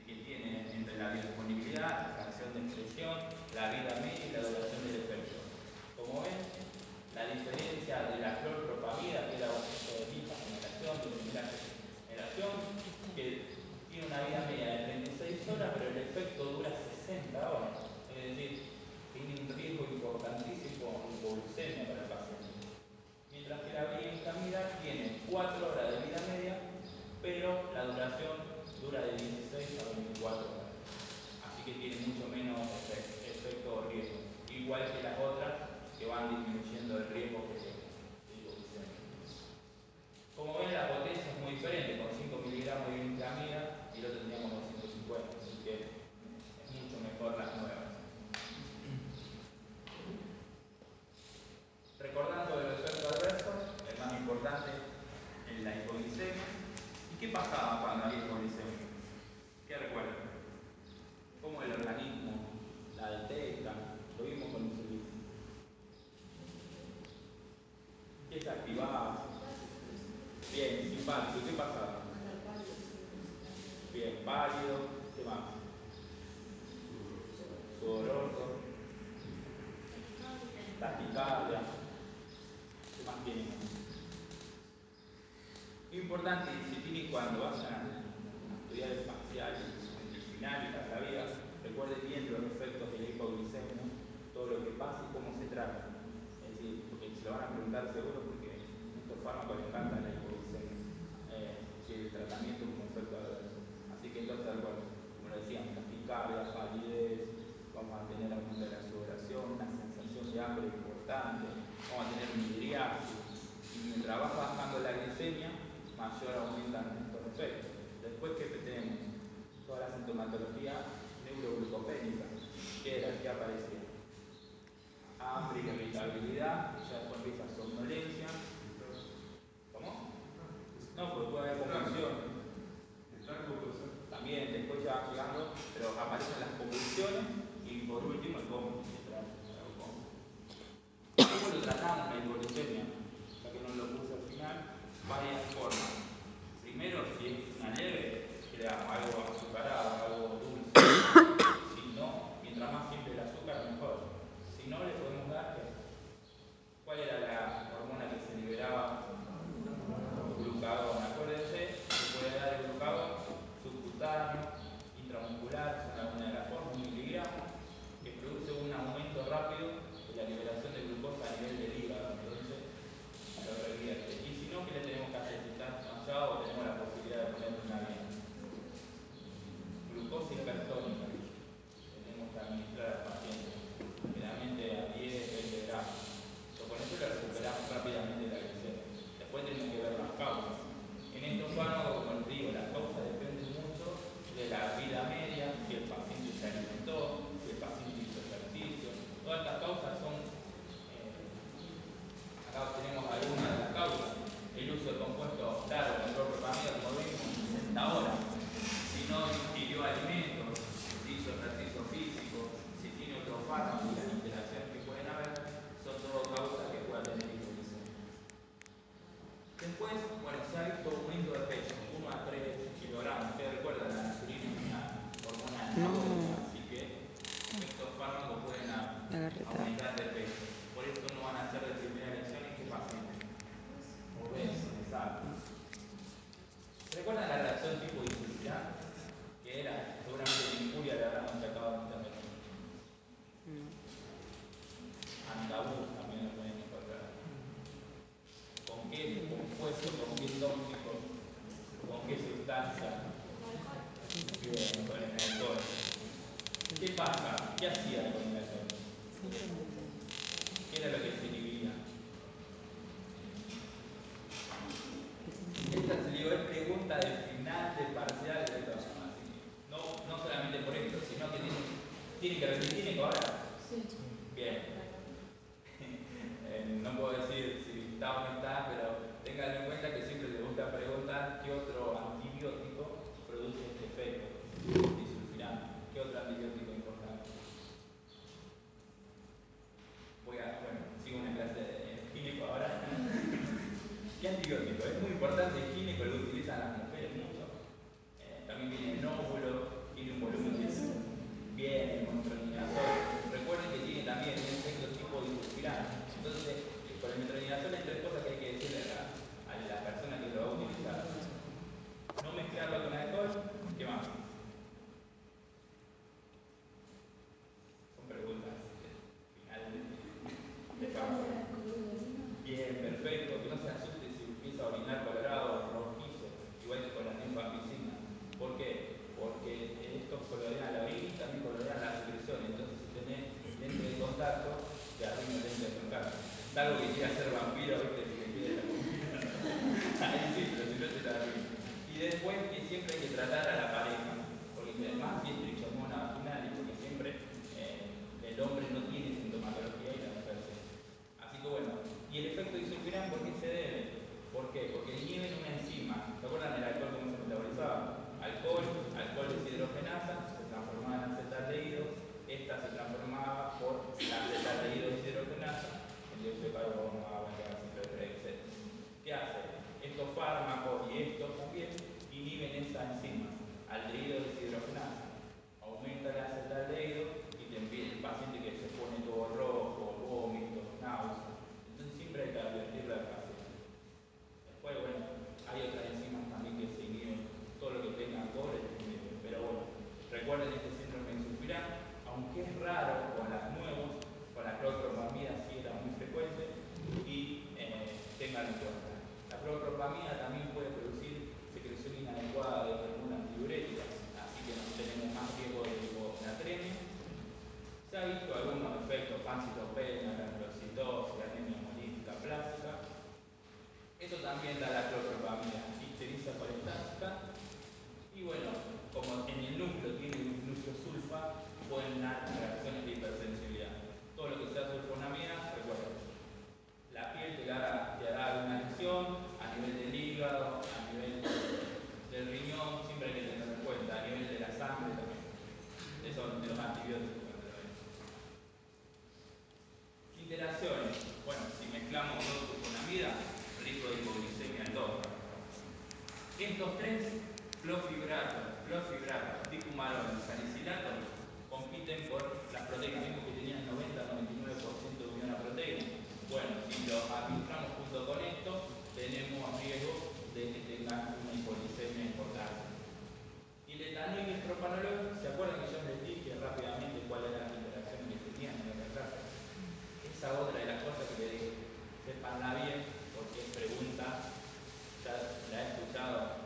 que tiene entre la biodisponibilidad, la fracción de expresión, la vida media y la duración del efecto. Como ven, la diferencia de la clorpropamida, que era objeto de misma generación, de primera generación, que tiene una vida media de 36 horas, pero el efecto dura 60 horas. Es decir, tiene un riesgo importantísimo de hipoglucemia para el paciente. Mientras que la bioincamida tiene 4 horas de vida media, pero la duración dura de 16 a 24 horas. Así que tiene mucho menos efecto o riesgo. Igual que las otras que van disminuyendo el riesgo de hipoglucemia. Como ven, la potencia es muy diferente, con 5 miligramos de bioincamida y el otro teníamos 250, así que es mucho mejor las nuevas. Recordando el efecto adverso, el más importante es la hipoglucemia. ¿Y qué pasaba cuando había hipoglucemia? ¿Qué recuerdan? ¿Cómo el organismo la detecta? Lo vimos con insulina. ¿Qué se activaba? Bien, simpático. ¿Qué pasaba? Bien, pálido. ¿Qué más? Sudoroso. Taquicardia. ¿Qué más tiene? Importante, si tienen cuando vayan a estudiar el facial, el final y la vida, recuerden bien los efectos de la hipoglucemia, todo lo que pasa y cómo se trata. Es decir, porque se lo van a preguntar seguro porque a estos fármacos les encanta la hipoglucemia, el tratamiento como efecto adverso. Así que entonces, bueno, como lo decíamos, taquicardia, palidez, vamos a tener aumento de la sudoración, una sensación de hambre importante, vamos a tener midriasis, y mientras va bajando la glicemia, mayor aumentan estos efectos. Después, ¿qué tenemos? Toda la sintomatología neuroglucopénica, que era, ¿qué aparecía? Hambre, irritabilidad, ya después empieza somnolencia. ¿Cómo? No, pues puede haber convulsiones. También, después ya va llegando, pero aparecen las convulsiones y por último el cómo. ¿Cómo lo tratamos la hipoglucemia? Ya que no lo puse al final, varias formas. Primero, si es una leve, que le damos algo azucarado, algo dulce. Si no, mientras más simple el azúcar, mejor. Si no, le podemos dar, ¿cuál era la hormona que se liberaba? Glucagón. Acuérdense, se puede dar el glucagón subcutáneo, intramuscular, son algunas de las formas, 1 miligramo, que produce un aumento rápido de la liberación de glucosa a nivel del hígado. Entonces, lo revierte. Y si no, ¿qué le tenemos que hacer? Si está desmayado, tenemos la posibilidad de ponerle una vena. Glucosa hipertónica. Tenemos que administrar al paciente, generalmente a 10-20 gramos. Con eso le recuperamos rápidamente la glicemia. Después tenemos que ver las causas. En estos fármacos, como les digo, las causas dependen mucho de la vida media, si el paciente se alimentó, si el paciente hizo ejercicio. Todas estas causas son, acá tenemos algunas de las causas. El uso de compuestos, claro, con clorpropamida, como vimos, 60 horas. Si no ingirió alimentos, si hizo ejercicio físico, si tiene otro fármaco y las interacciones que pueden haber, son todo causas que puedan tener hipoglucemia. Después, bueno, se ha visto aumento de peso, 1 a 3 kilogramos. Ustedes recuerdan, la insulina es una hormona anabólica, así que estos fármacos pueden aumentar de peso. Por eso no van a ser de primera elección en qué paciente. Obeso, exacto. ¿Recuerdan la reacción tipo insulina? Que era, seguramente en Injuria le habrán sacado muchas veces. Antabús también lo pueden encontrar. ¿Con qué compuesto, con qué tóxico, con qué sustancia? Bien, con el alcohol. ¿Qué pasa? ¿Qué hacía con el alcohol? ¿Qué era lo que se inhibía? Esta se dio es pregunta del final del parcial de esto. No solamente por esto, sino que tiene que repetir ¿tiene ahora? Sí. Bien. No puedo decir si está o no está, pero tengan en cuenta que siempre les gusta preguntar qué otro antibiótico produce este efecto disulfirante. ¿Qué otro antibiótico importante? Sigo una clase de gineco ahora. ¿Qué antibiótico? Es muy importante el gineco, lo utilizan las mujeres mucho. después que siempre hay que tratar a la pareja, porque además si es trichomona vaginal y porque siempre el hombre no tiene sintomatología y la mujer sí. Así que bueno, y el efecto disulfiram, ¿por qué se debe? ¿Por qué? Porque inhiben una enzima. ¿Se acuerdan del alcohol cómo se metabolizaba? Alcohol deshidrogenasa, se transformaba en acetaldehído, esta se transformaba por la acetaldehído deshidrogenasa, el dióxido de carbono, agua, etc. ¿Qué hace? Estos fármacos y estos también inhiben esa enzima, aldehído deshidrogenasa. Aumenta el acetaldehído y el paciente que se pone todo rojo, vómitos, náuseas. Entonces siempre hay que advertirle al paciente. Después, bueno, hay otras enzimas también que se inhiben, todo lo que tenga cobre, pero bueno, recuerden este síndrome de disulfiram, aunque es raro con las nuevos, con la clorpropamida sí era muy frecuente y tengan en cuenta. La clorpropamida también puede producir secreción inadecuada de hormonas antidiuréticas, así que nos tenemos más riesgo de hiponatremia. Se ha visto algunos efectos, pancitopenia, granulocitosis, anemia hemolítica plástica. Eso también da la clorpropamida, histeriza colestática. Y bueno, como en el núcleo tiene un núcleo sulfa, pueden dar reacciones de hipersensibilidad. Todo lo que sea sulfonamida, recuerden, la piel te hará una lesión a nivel del hígado, a nivel del riñón, siempre hay que tenerlo en cuenta, a nivel de la sangre también. Eso de los antibióticos. Interacciones. Bueno, si mezclamos dos sulfonamida, riesgo de hipoglicemia en 2. Estos tres, clorfibrato, dicumarol y salicilato, compiten por las proteínas. Vimos que tenían 90-99% de unión a proteína. Bueno, si los administramos junto con esto, tenemos riesgo de que tengan una hipoglicemia importante. Y el etanol y el propanolol, ¿se acuerdan que yo les dije rápidamente cuáles eran las interacciones que tenían en la clase? Esa otra de las cosas que le dije, sepanla bien, porque es pregunta, ya la he escuchado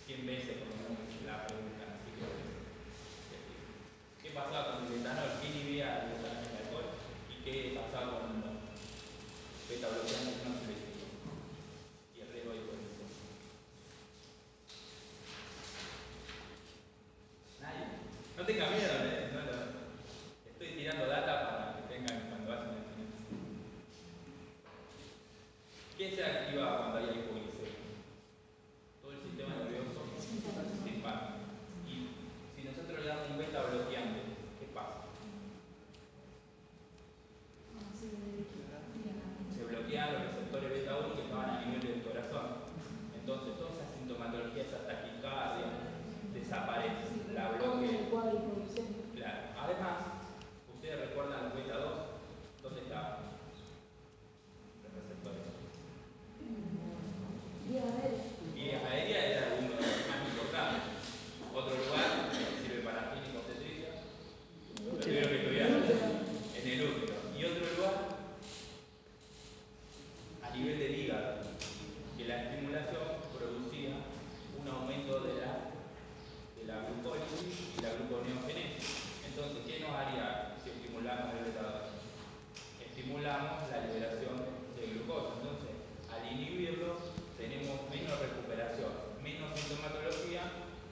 100 veces por lo menos la pregunta, así que ¿qué pasaba con el etanol? ¿Qué inhibía el alcohol? ¿Y qué pasaba con los beta-bloqueantes no selectivos? Y el riesgo de hipoglicemia. Nadie. No tenga miedo, estoy tirando data para que tengan cuando hacen el final. ¿Qué se activa cuando hay hipoglicemia? Todo el sistema nervioso simpático. Y si nosotros le damos un beta bloqueante, ¿qué pasa? Se bloquean los receptores beta 1 que estaban a nivel del corazón. Entonces toda esa sintomatología, esa taquicardia, desaparece, la bloquea. Claro. Además, ustedes recuerdan los beta 2, ¿dónde estaban? Los receptores. Vías aéreas era uno de los más importantes. Otro lugar que sirve para clínica obstetricia, lo tuvieron que estudiar en el útero. Y otro lugar a nivel del hígado, que la estimulación producía un aumento de la glucólisis y la gluconeogénesis. Entonces, ¿qué nos haría si estimulamos el beta 2? Estimulamos la liberación de glucosa. Entonces, al inhibirlo, tenemos menos recuperación, menos sintomatología,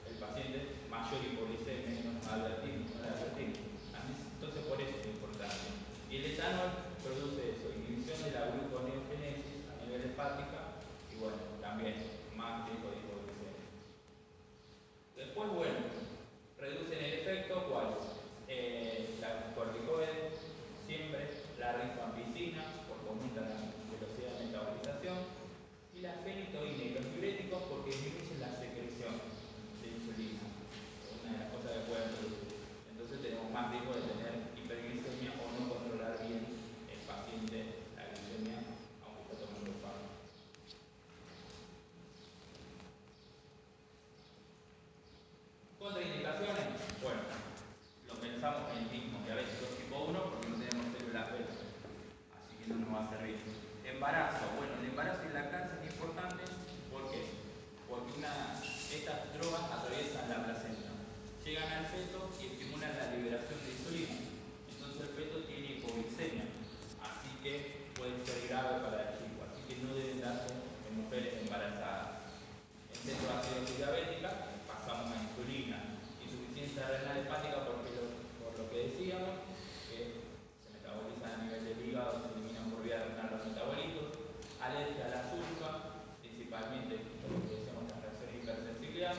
el paciente mayor hipoglicemia, no advertimos. Entonces, por eso es importante. Y el etanol produce eso, inhibición de la gluconeogénesis a nivel hepática y bueno, también más riesgo de hipoglicemia. Después, bueno, reducen el efecto, ¿cuál? La corticoides, siempre, la rifampicina, porque aumenta la velocidad de metabolización, y la fenitoína y los diuréticos porque disminuyen la secreción de insulina, una de las cosas que pueden producir. Entonces tenemos más riesgo de tener hiperglicemia o no controlar bien el paciente la glicemia, aunque está tomando el fármaco. Contraindicaciones, bueno, lo pensamos en el mismo, que a veces es tipo 1 porque no tenemos células beta, así que no nos va a servir. Embarazo, bueno, el embarazo y la lactancia es importante, ¿por qué? Porque estas drogas atraviesan la placenta, llegan al feto y estimulan la liberación de insulina, entonces el feto tiene hipoglicemia, así que puede ser grave para el chico, así que no deben darse en mujeres embarazadas. En centros de ácido esteatosis diabética, pasamos a insulina. Insuficiencia renal hepática por lo que decíamos, que se metabolizan a nivel del hígado, se eliminan por vía renal los metabolitos. Alergia a la sulfa, principalmente por lo que decíamos las reacciones de hipersensibilidad,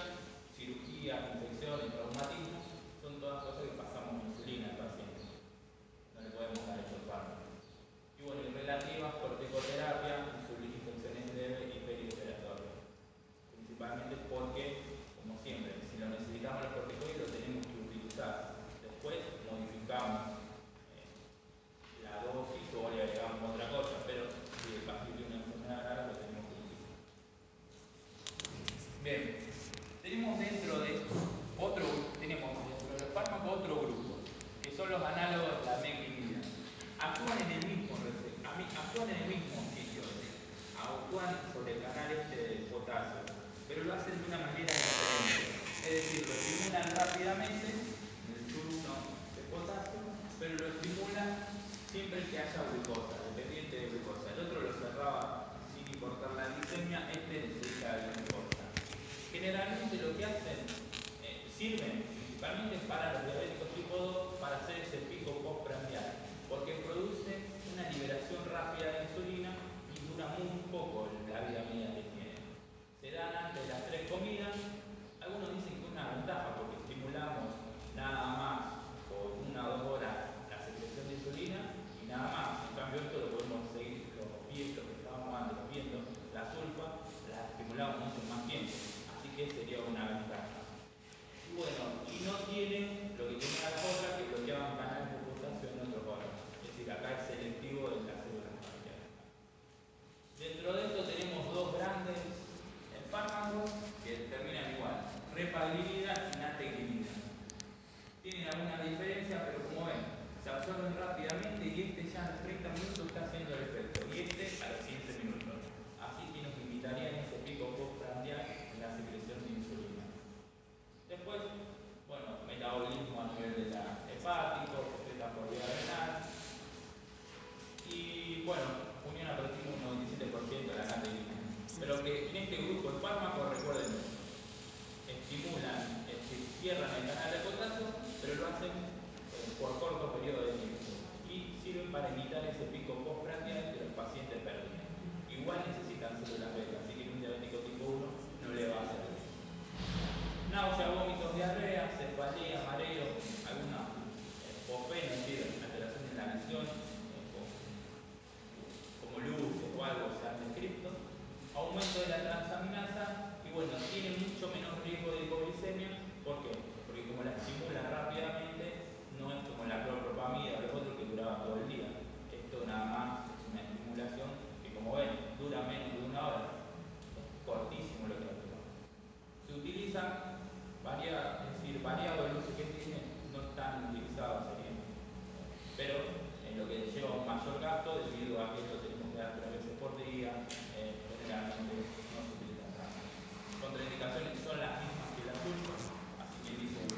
cirugía, infecciones, traumatismo, son todas cosas que pasamos a insulina al paciente. No le podemos dar estos fármacos. Y bueno, y relativas, corticoterapia, insulina, infecciones leves y perioperatorias. Principalmente porque, como siempre, si lo necesitamos los corticoides lo tenemos que utilizar. Después modificamos la dosis o le agregamos otra cosa, pero si el paciente tiene una enfermedad grave lo tenemos que utilizar. Bien, tenemos dentro de los fármacos otro grupo, que son los análogos de la meglidina. Actúan en el mismo sitio, actúan sobre el canal de potasio, pero lo hacen de una manera diferente. Es decir, lo estimulan rápidamente, el surno de potasio, pero lo estimulan siempre que haya glucosa, dependiente de glucosa. El otro lo cerraba sin importar la glicemia, este necesita la glucosa. Generalmente lo que hacen, sirven principalmente para los diabéticos tipo 2 para hacer ese pico postprandial, porque produce una liberación rápida de insulina y dura muy poco la vida media que tiene. Se dan antes de las 3 comidas. Algunos dicen que es una ventaja porque estimulamos nada más por 1 o 2 horas la secreción de insulina y nada más. En cambio esto lo podemos seguir, los vientos que estábamos antes viendo, la sulfa, la estimulamos mucho más tiempo. Así que sería una ventaja. Y bueno, y no tiene lo que tenía la otra, que bloqueaban canales de potasio en otros órganos. Es decir, acá es selectivo de las células pancreáticas. Dentro de esto tenemos dos grandes fármacos que terminan igual: repaglidina y nateglimina. Tienen alguna diferencia, pero como ven, se absorben rápidamente y este ya a los 30 minutos está haciendo el efecto, y este a los 15 minutos. Así que nos limitaría en ese pico postprandial en la secreción de insulina. Después, bueno, metabolismo a nivel de la hepático, secreta por vía renal. Y bueno, unión a proteína un 97% de la nateglimina. Pero que en este grupo de fármacos, recuerden, estimulan, cierran el canal de potasio, pero lo hacen por corto periodo de tiempo y sirven para evitar ese pico postprandial que los pacientes pierden. Igual necesitan células beta, así que en un diabético tipo 1 no le va a hacer eso. Náusea, vómitos, diarrea, cefalea, mareo, alguna fosfeno, es decir, alteración en la visión, como luces o algo se han descrito. Aumento de la transaminasa y bueno, tiene mucho menos riesgo de hipoglicemia. ¿Por qué? Porque como la estimula rápidamente, no es como la clorpropamida o los otros que duraban todo el día. Esto nada más es una estimulación que, como ven, dura menos de 1 hora. Es cortísimo lo que actúa. Se utiliza variado el uso que tiene, no están utilizados serían. Pero en lo que lleva un mayor gasto debido a que esto tenemos que dar 3 veces por día, generalmente no se utiliza tanto. Contraindicaciones son las mismas que las sulfas, así que dicen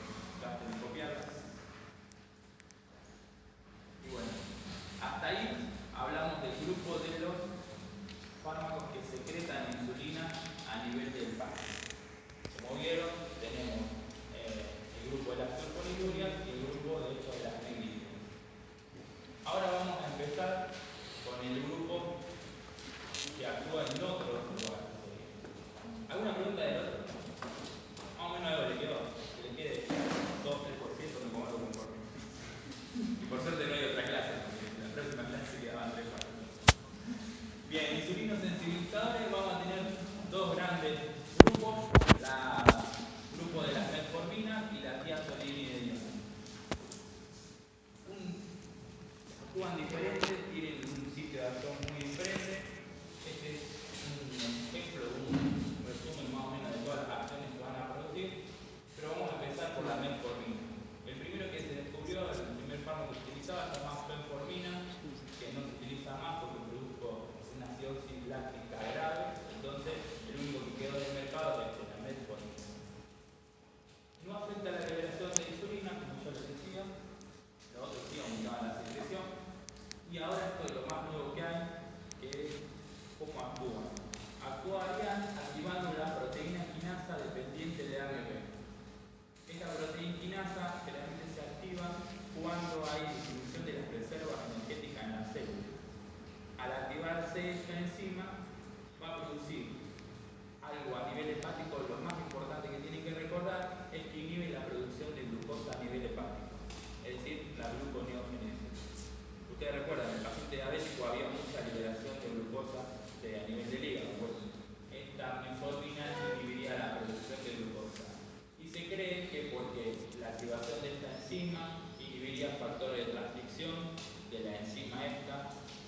gasten en copiarlas. Y bueno, hasta ahí hablamos del grupo de los fármacos que secretan insulina a nivel del paciente. Como vieron, tenemos el grupo de las sulfonilureas y el grupo de hecho de las meglitinas. Ahora vamos a empezar con el grupo que actúa en otros lugares. ¿Alguna pregunta del otro?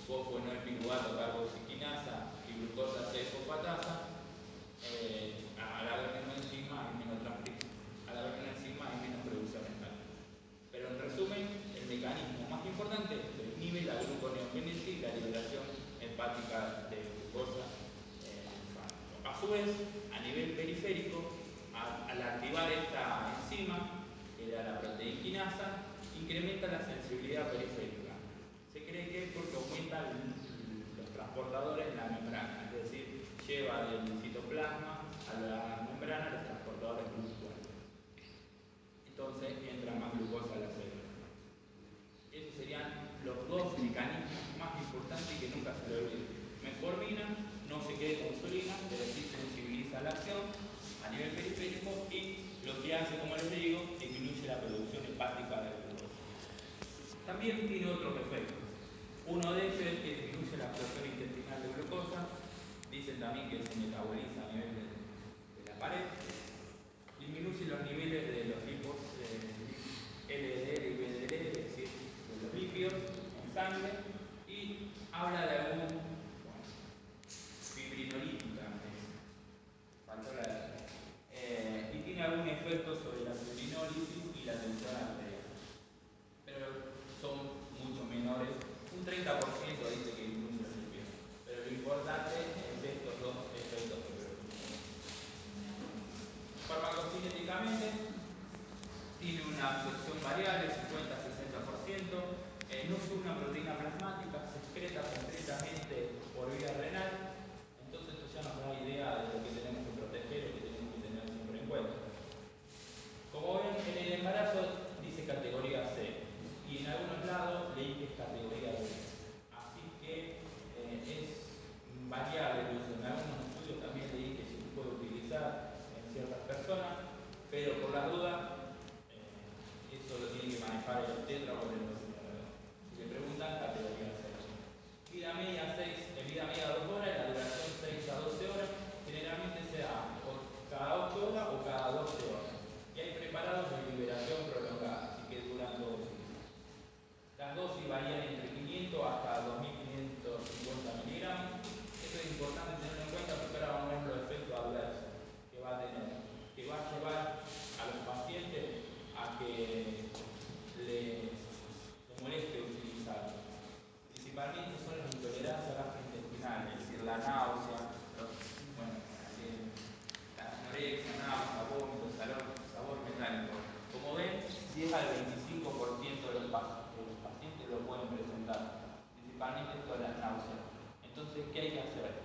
fosfenol piruvato carboxiquinasa y glucosa 6-fosfatasa, al haber menos enzima hay menos transcripción, al haber menos enzima hay menos producción hepática. Pero en resumen, el mecanismo más importante inhibe la gluconeogénesis y la liberación hepática de glucosa. A su vez, a nivel periférico, al activar esta enzima, que era la proteína incrementa la sensibilidad periférica. Se cree que es porque aumenta los transportadores en la membrana, es decir, lleva del citoplasma a la membrana los transportadores glucosales. Entonces entra más glucosa a la célula. Esos serían los dos mecanismos más importantes y que nunca se le olviden. Metformina no se quede con insulina, es decir, sensibiliza la acción a nivel periférico y lo que hace, como les digo, disminuye la producción hepática de glucosa. También tiene otros efectos. Uno de ellos es que disminuye la absorción intestinal de glucosa. Dicen también que se metaboliza a nivel de la pared. Disminuye los niveles de los tipos LDL y VDL, es decir, de los lípidos en sangre. Y habla de algún fibrinolítica, y tiene algún efecto sobre la fibrinólisis y la tensión arterial. Pero son mucho menores. Un 30% dice que disminuye los lípidos. Pero lo importante es estos dos efectos que produce. Farmacocinéticamente tiene una absorción variable, 50-60%. No es una proteína plasmática, se excreta completamente por vía renal. Entonces esto ya nos da idea de lo que tenemos que proteger o que tenemos que tener siempre en cuenta. Como ven, en el embarazo dice categoría C y en algunos lados leí que es categoría D. Así que es variable el uso. En algunos estudios también leí que se puede utilizar en ciertas personas, pero por la duda eso lo tiene que manejar el obstetra o el endocrinólogo. Si le preguntan, categoría C. Vida media 2 horas y la duración 6 a 12 horas. Generalmente se da cada 8 horas o cada 12 horas. Y hay preparados de liberación prolongada, así que duran 2 días. Las dosis varían entre 500 hasta 2550 miligramos. Esto es importante tenerlo en cuenta porque ahora vamos a ver los efectos adversos que va a tener, que va a llevar a los pacientes a que le moleste utilizarlo. Principalmente son las intolerancias gastrointestinales, es decir, la náusea, la anorexia, náusea, vómito, sabor metálico. Como ven, si es al 25% de los pacientes lo pueden presentar, principalmente esto de las náuseas. Entonces, ¿qué hay que hacer?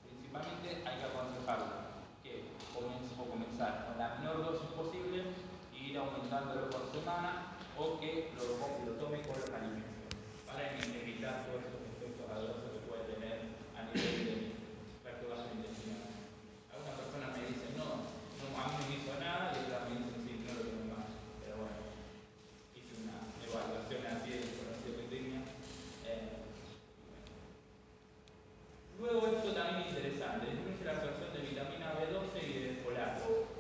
Principalmente hay que aconsejarlo que comenzar con la menor dosis posible e ir aumentándolo por semana o que lo tome con los alimentos para evitar todos estos efectos adversos que puede tener a nivel de tracto gastrointestinal. Algunas personas me dicen, no, a mí no me hizo nada, y otras me dicen, sí, no lo tengo más. Pero bueno, hice una evaluación así de información que tenía. Luego esto también es interesante, disminuye la absorción de vitamina B12 y de folato.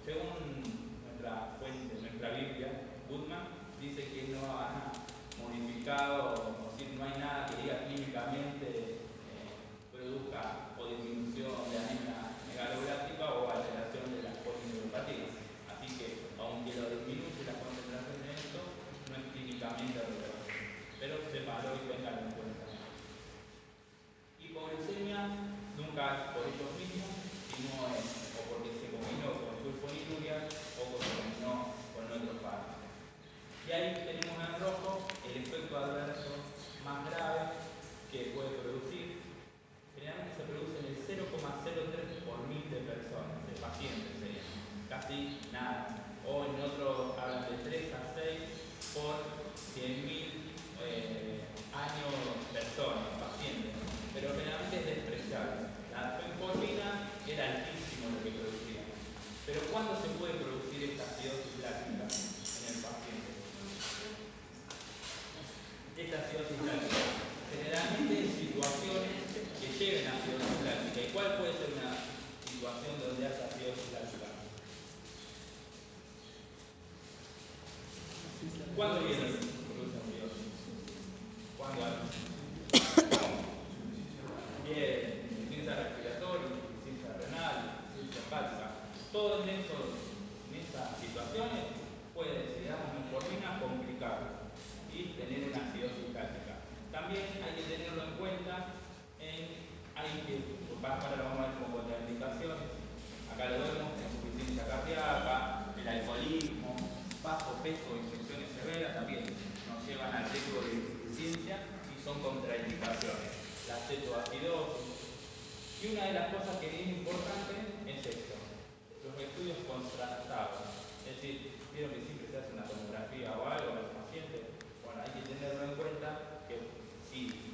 Según nuestra fuente, nuestra Biblia, Goodman dice que no ha modificado, es decir, no hay nada que diga químicamente produzca o disminución de anemia megaloblástica o alteración de las polineuropatías. Así que, aunque lo disminuye la concentración de esto, no es clínicamente relevante. Pero sépanlo y tenganlo en cuenta. Hipoglucemia nunca es por ellos mismos, sino es o porque se combinó con sulfoniluria o porque se combinó con otros fármacos. Y ahí tenemos en rojo el efecto adverso más grave que puede producir. Generalmente se produce en el 0,03 por mil de personas, de pacientes serían, casi nada. O en otros hablan de 3 a 6 por 100.000 años personas, pacientes. Pero generalmente es despreciable. La fenformina era altísimo lo que producía. Pero ¿cuándo se puede producir esta acidosis láctica en el paciente? Esta acidosis láctica, generalmente en situaciones que lleven a acidosis láctica. ¿Y cuál puede ser una situación donde haya acidosis láctica? ¿Cuándo viene el producto de acidosis? ¿Cuándo hay? todo en esas situaciones puede, si le damos metformina, complicarlo y tener una acidosis láctica. También hay que tenerlo en cuenta para lo vamos a ver como contraindicaciones. Acá lo vemos, insuficiencia cardíaca, el alcoholismo, bajo peso o infecciones severas también nos llevan al riesgo de insuficiencia y son contraindicaciones. La cetoacidosis. Y una de las cosas que es importante es esto, los estudios contrastados. Es decir, vieron que siempre se hace una tomografía o algo a los pacientes. Bueno, hay que tenerlo en cuenta que si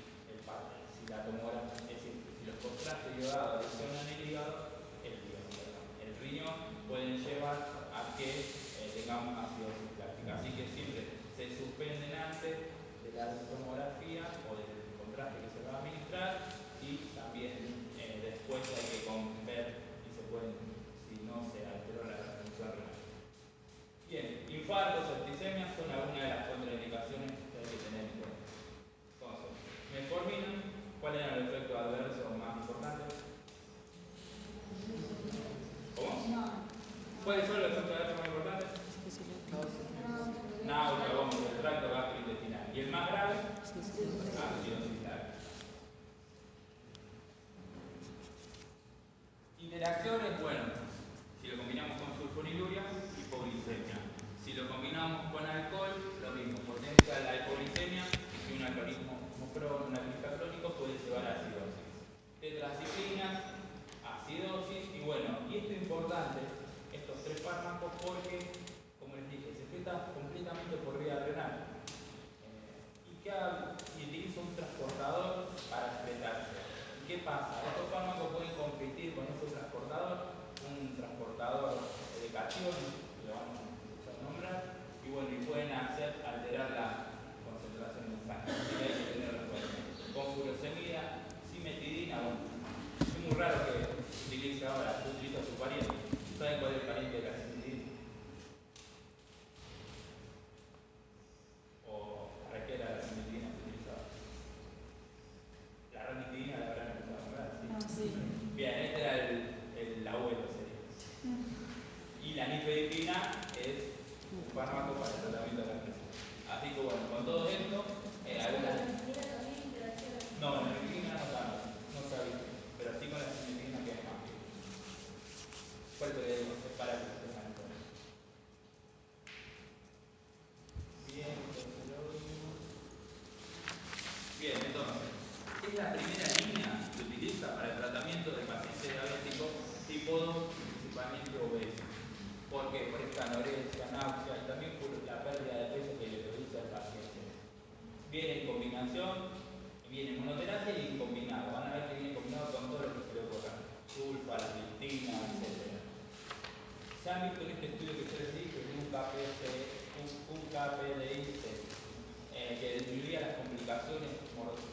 la tomografía, es decir, si los contrastes iodados lesionan el hígado, el riñón pueden llevar a que tengamos acidosis láctica. Así que siempre se suspenden antes de la tomografía o del contraste que se va a administrar y también después hay que ver si no se alteró la función renal. Bien, infartos, septicemia son algunas de las contraindicaciones que hay que tener en cuenta. Entonces, metformina, ¿cuáles eran los efectos adversos más importantes? ¿Cómo? ¿Cuáles son los efectos adversos más importantes? Náusea, vómito, el tracto gastrointestinal. ¿Y el más grave? Acidosis láctica. Interacciones, bueno, si lo combinamos con sulfoniluria, hipoglicemia. Si lo combinamos con alcohol, lo mismo, potencia la hipoglicemia y un alcoholismo crónico puede llevar a acidosis. Tetraciclinas, acidosis y bueno, y esto es importante, estos tres fármacos porque, como les dije, se excreta completamente por vía renal y utiliza un transportador para excretarse. ¿Qué pasa? Estos fármacos pueden competir con este transportador, un transportador de cationes, que lo vamos a nombrar, y bueno, y pueden alterar la concentración de sangre. Así que hay que tenerlo en cuenta. Con furosemida, cimetidina, bueno, es muy raro que se utilice ahora, se utiliza su pariente. ¿Saben cuál es el pariente de la cimetidina? ¿O para qué era la cimetidina que se utilizaba? La ranitidina la habrán escuchado, ¿verdad? Sí. No, sí. Bien, este era el abuelo, sería. Y la nifedipina es un fármaco para el tratamiento de la presión. Así que bueno, con todo esto, no, la nifedipina no sabía, pero sí con la cimetidina que es más bien. Por eso le digo, es para que se tengan en cuenta. Bien, entonces, es la primera línea que se utiliza para el tratamiento de pacientes diabéticos tipo 2, principalmente obesos. ¿Por qué? Por esta anorexia, náusea y también por la pérdida de peso que le produce al paciente. Viene en combinación, viene en monoterapia y en combinado. Van a ver que viene combinado con todo lo que se le ocurra. Sulfa, la listina, etc. Se han visto en este estudio que yo les dije, un KPDIC, que disminuía las complicaciones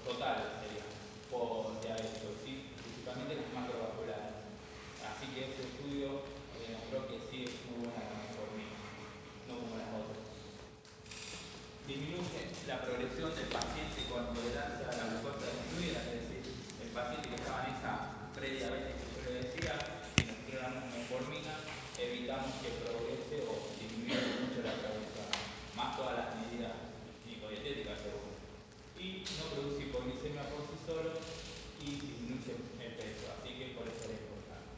totales, sería, por diabetes, ¿sí? Principalmente las macrovasculares. Así que este estudio demostró que sí es muy buena la metformina, no como las otras. Disminuye la progresión del paciente con tolerancia a la glucosa disminuida, es decir, el paciente que estaba en esa prediabetes que yo le decía, si nosotros damos metformina, evitamos que progrese o disminuya mucho la progresión, más todas las medidas dietéticas seguro. Y no produce hipoglicemia por sí solo y disminuye el peso, así que por eso es importante.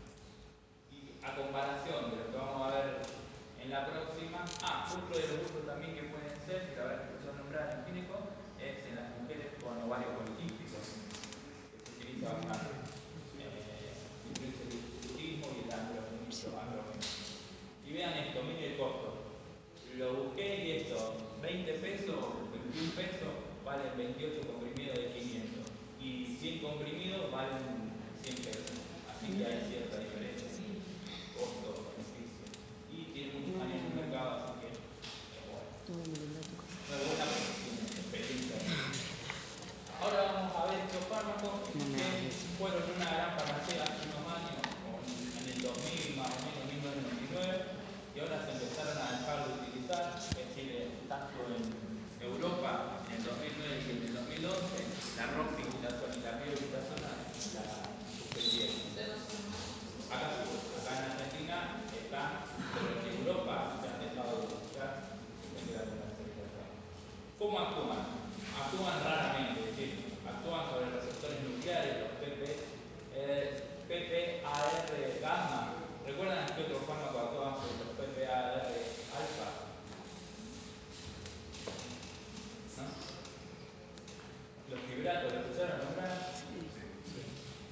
Y a comparación de lo que vamos a ver en la próxima, otro de los usos también que pueden ser, que la verdad que se nombrar en clínico, es en las mujeres con ovarios poliquísticos, que se utiliza bastante. Incluye el hipotiroidismo y el androgenismo. Y vean esto, miren el costo. Lo busqué y esto, 20 pesos, 21 pesos, valen 28 comprimidos de 500. Y 100 comprimidos valen 100 pesos. Así que hay cierta diferencia. Costo, beneficio. Y tiene muchos años en el mercado, así que es bueno. No es buena experiencia. Ahora vamos a ver estos fármacos que fueron una gran panacea hace unos años, en el 2000 más o menos, 1999. Y ahora se empezaron a dejar de utilizar, es decir, tanto en Europa en el 2009 y en el 2011, la roxiglitazona y la pioglitazona la suspendieron. acá, pero en Europa se han dejado de utilizar. ¿Cómo actúan? Actúan raramente, es decir, actúan sobre receptores nucleares, los PPAR gamma. ¿Recuerdan que otro fármaco actuaba sobre los PPAR alfa? ¿No? Los fibratos, ¿lo escucharon nombrar?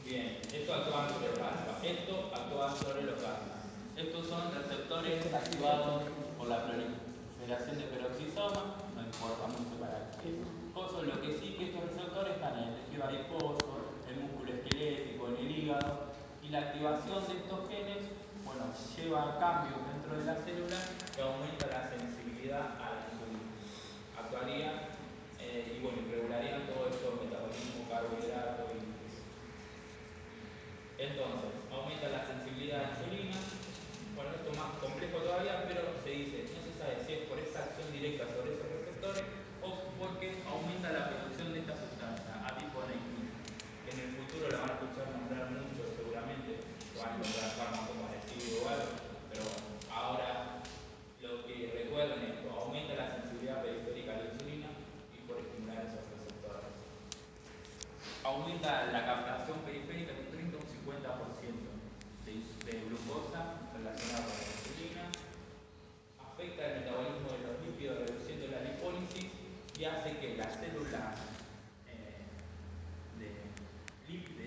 Bien, esto actúa sobre los alfa, esto actúa sobre los gamma. Estos son receptores activados por la proliferación de peroxisoma, no importa mucho para qué cosa, lo que sí que estos receptores están en el tejido adiposo, el músculo esquelético, en el hígado, y la activación de estos genes, bueno, lleva a cambios dentro de la célula que aumenta la sensibilidad a la insulina. Actuaría y bueno, regularían todo esto, metabolismo, carbohidratos y entonces, aumenta la sensibilidad a la insulina. Bueno, esto es más complejo todavía, pero se dice, no se sabe si es por esa acción directa sobre esos receptores o porque aumenta la producción de esta sustancia, adiponectina, que en el futuro la van a escuchar nombrar mucho seguramente, van a encontrar fármacos parecidos o algo, pero bueno, ahora lo que recuerden es esto, aumenta la sensibilidad periférica a la insulina y por estimular esos receptores. Aumenta la captación periférica de un 30 o un 50% de glucosa relacionada con la insulina, afecta el metabolismo de los lípidos reduciendo la lipólisis y hace que las células de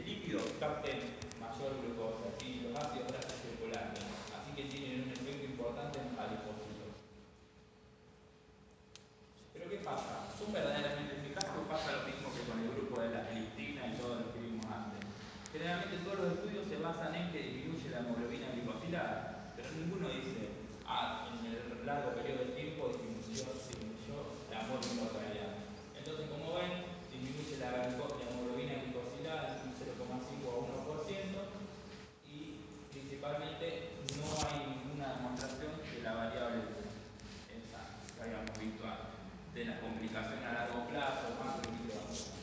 lípidos capten mayor glucosa y los ácidos grasos circulares, así que tienen un efecto importante en adipocitos. Pero ¿qué pasa? ¿Son verdaderamente eficaces o pasa lo mismo que con el grupo de la gliptina y todo lo que vimos antes? Generalmente todos los estudios se basan en que disminuye la hemoglobina glicosilada, pero ninguno dice, en el largo periodo de tiempo disminuyó la mortalidad. Entonces, como ven, disminuye la hemoglobina glicosilada de un 0,5 a 1% y principalmente no hay ninguna demostración de la variable esa que habíamos visto antes, de las complicaciones a largo plazo, macro y microvasculares.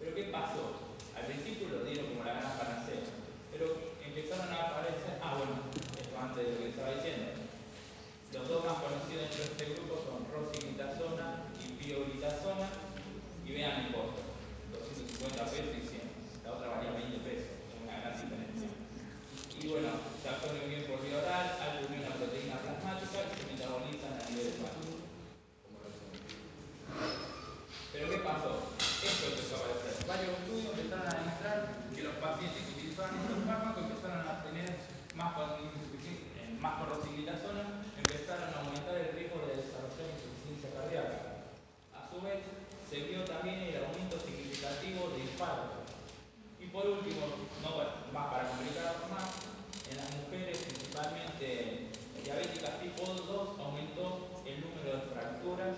Pero ¿qué pasó? Al principio lo dieron como la gran panacea, pero empezaron a aparecer, bueno, esto antes de lo que estaba diciendo, los dos más conocidos dentro de este grupo son rosiglitazona y pioglitazona, y vean el costo, 250 pesos y 100, la otra valía 20 pesos, una gran diferencia. Y bueno, se absorben bien por vía oral, algo de una proteína plasmática y se metabolizan a nivel hepático. Pero ¿qué pasó? Esto empezó a aparecer. Varios estudios empezaron a demostrar que los pacientes que utilizaban estos fármacos empezaron a tener más con rosiglitazona, empezaron a aumentar el riesgo de desarrollar insuficiencia cardíaca. A su vez, se vio también el aumento significativo de infartos. Y por último, más para complicar más, en las mujeres principalmente diabéticas tipo 2 aumentó el número de fracturas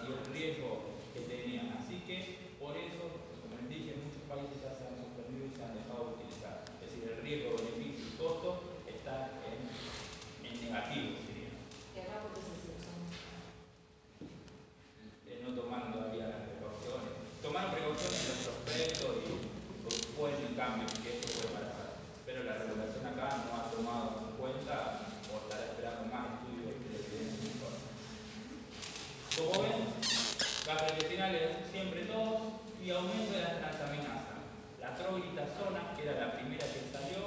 y el riesgo que tenían. Así que por eso, como les dije, en muchos países ya se han suspendido y se han dejado de utilizar. Es decir, el riesgo, beneficio y costo está en negativo, diría. ¿Y acá por qué se usamos? No tomaron todavía las precauciones. Tomaron precauciones en los prospectos y pueden cambios que esto puede pasar. Pero la regulación acá no ha tomado en cuenta o estará esperando más estudios que le den mejor. Como ven, gastrointestinales siempre todos y aumento de las transaminasas. La troglitazona, que era la primera que salió,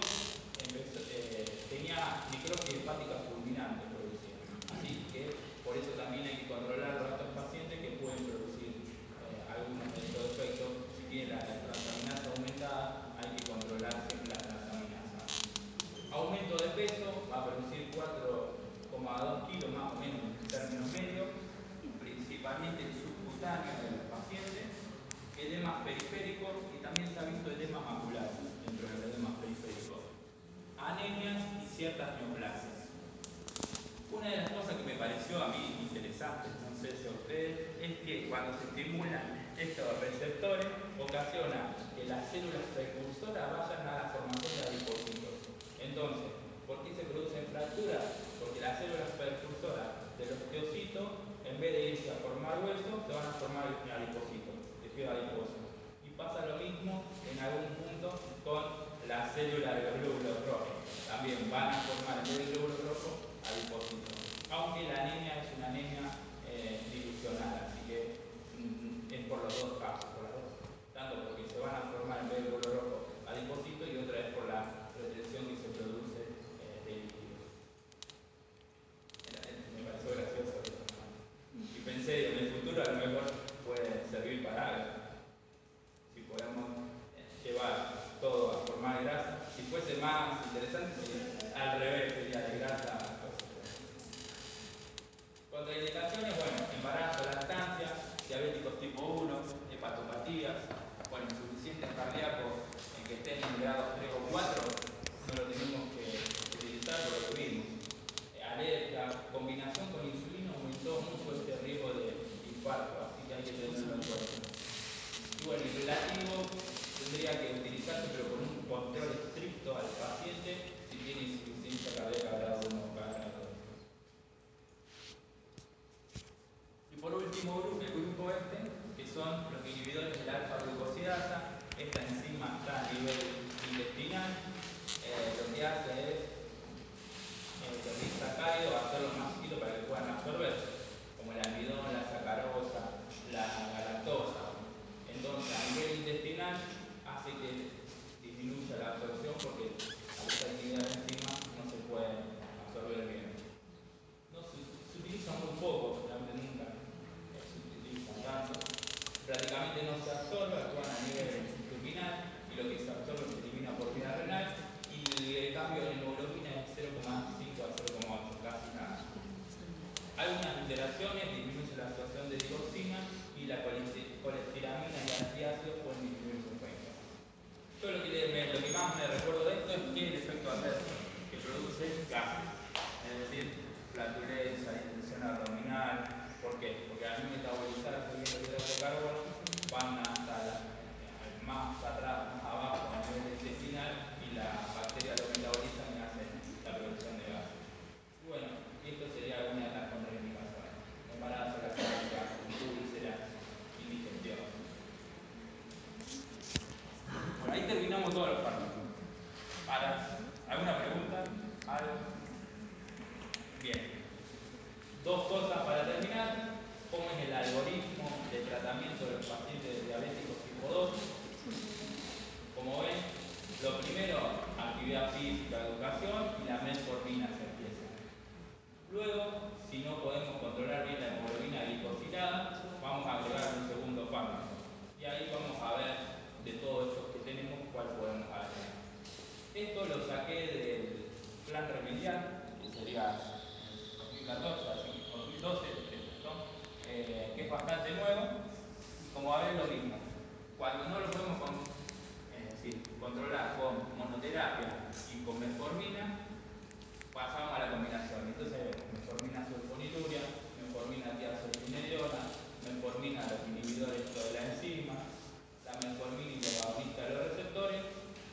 tenía microsis hepática fulminante producida. Así que por eso también hay que controlar a estos pacientes que pueden producir algunos de estos efectos. Si tiene la transaminasa aumentada, hay que controlar siempre la transaminasa. Aumento de peso, va a producir 4,2 kilos más o menos en términos medios, principalmente el subcutáneo de los pacientes, edemas periféricos y también se ha visto edemas maculares dentro de los edemas periféricos, anemias y ciertas neoplasias. Una de las cosas que me pareció a mí interesante, no sé si a ustedes, es que cuando se estimulan estos receptores, ocasiona que las células precursoras vayan a la formación de adipocitos. Entonces, ¿por qué se producen fracturas? Porque las células precursoras del osteocito, en vez de irse a formar hueso, se van a formar adipocitos, tejido adiposo. Y pasa lo mismo en algún punto con las células de los glóbulos rojos. También van a formar, en vez de glóbulos Dos cosas para terminar. ¿Cómo es el algoritmo de tratamiento de los pacientes diabéticos tipo 2? Como ven, lo primero, actividad física, educación y la metformina se empieza. Luego, si no podemos controlar bien la hemoglobina glicosilada, vamos a agregar un segundo fármaco. Y ahí vamos a ver de todos estos que tenemos cuál podemos agregar. Esto lo saqué del plan remedial, que sería 2014, así, 2012, que es bastante nuevo. Como va a ver lo mismo. Cuando no lo podemos controlar con monoterapia y con metformina, pasamos a la combinación. Entonces, metformina sulfonilurea, metformina tiazolfenediona, metformina los inhibidores de la enzima, la metformina y los agonistas de los receptores,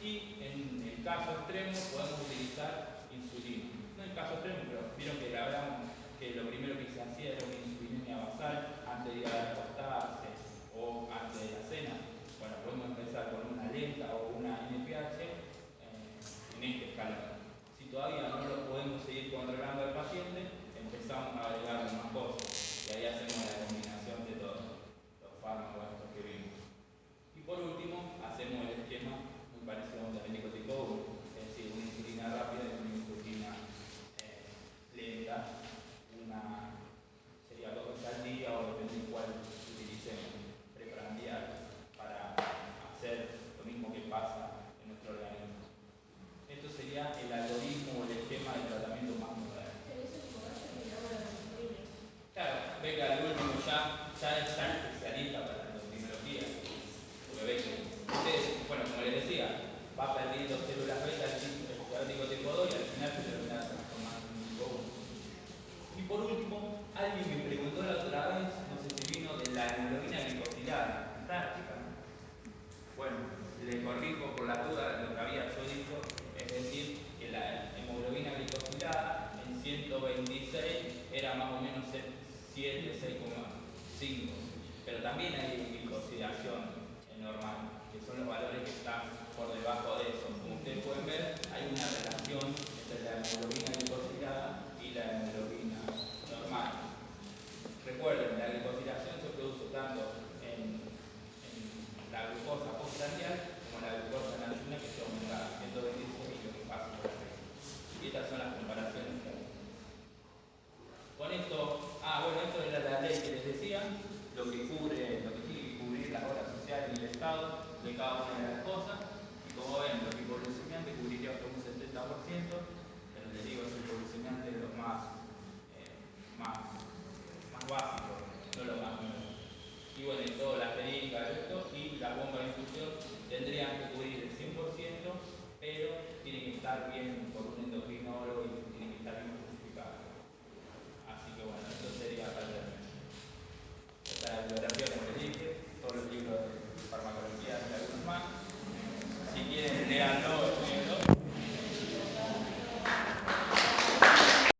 y en el caso extremo podemos utilizar insulina. No en caso extremo, pero vieron que hablamos que lo primero que se hacía era una insulinemia basal antes de ir a acostarse o antes de la cena. Bueno, podemos empezar con una lenta o una NPH en este escalón. Si todavía no lo podemos seguir controlando al paciente, empezamos a agregar más cosas y ahí hacemos la combinación de todos los fármacos estos que vimos. Y por último, hacemos el esquema muy parecido a un diabético tipo 1, es decir, una insulina rápida y una insulina lenta, una sería 2 veces al día o depende de cuál utilicemos, preprandial, para hacer lo mismo que pasa en nuestro organismo. Esto sería el algoritmo o el esquema de tratamiento más moderno. Claro, venga, el último ya es tan especialista para la endocrinología, porque ve que ustedes, bueno, como les decía, va perdiendo células beta el diabético tipo 2 y al final se termina transformando en un tipo 1. Y por último, alguien me preguntó la otra vez, no sé si vino, de la hemoglobina glicosilada. Práctica, ¿no? Bueno, le corrijo por la duda lo que había yo dicho, es decir, que la hemoglobina glicosilada en 126 era más o menos 7, 6,5. Pero también hay glicosilación normal, que son los valores que están por debajo de eso. Como ustedes pueden ver, hay una relación entre la hemoglobina glicosilada y la hemoglobina normal. Recuerden, la glicosilación se produce tanto en la glucosa postprandial como la glucosa en ayuna, que se aumenta a 126 y lo que pasa por el resto. Y estas son las comparaciones que hay. Con esto, bueno, esto era la ley que les decía, lo que tiene que cubrir la obra social y el Estado de cada una de las cosas. Y como ven, los hipoglucemiantes cubriría hasta un 70%, pero les digo,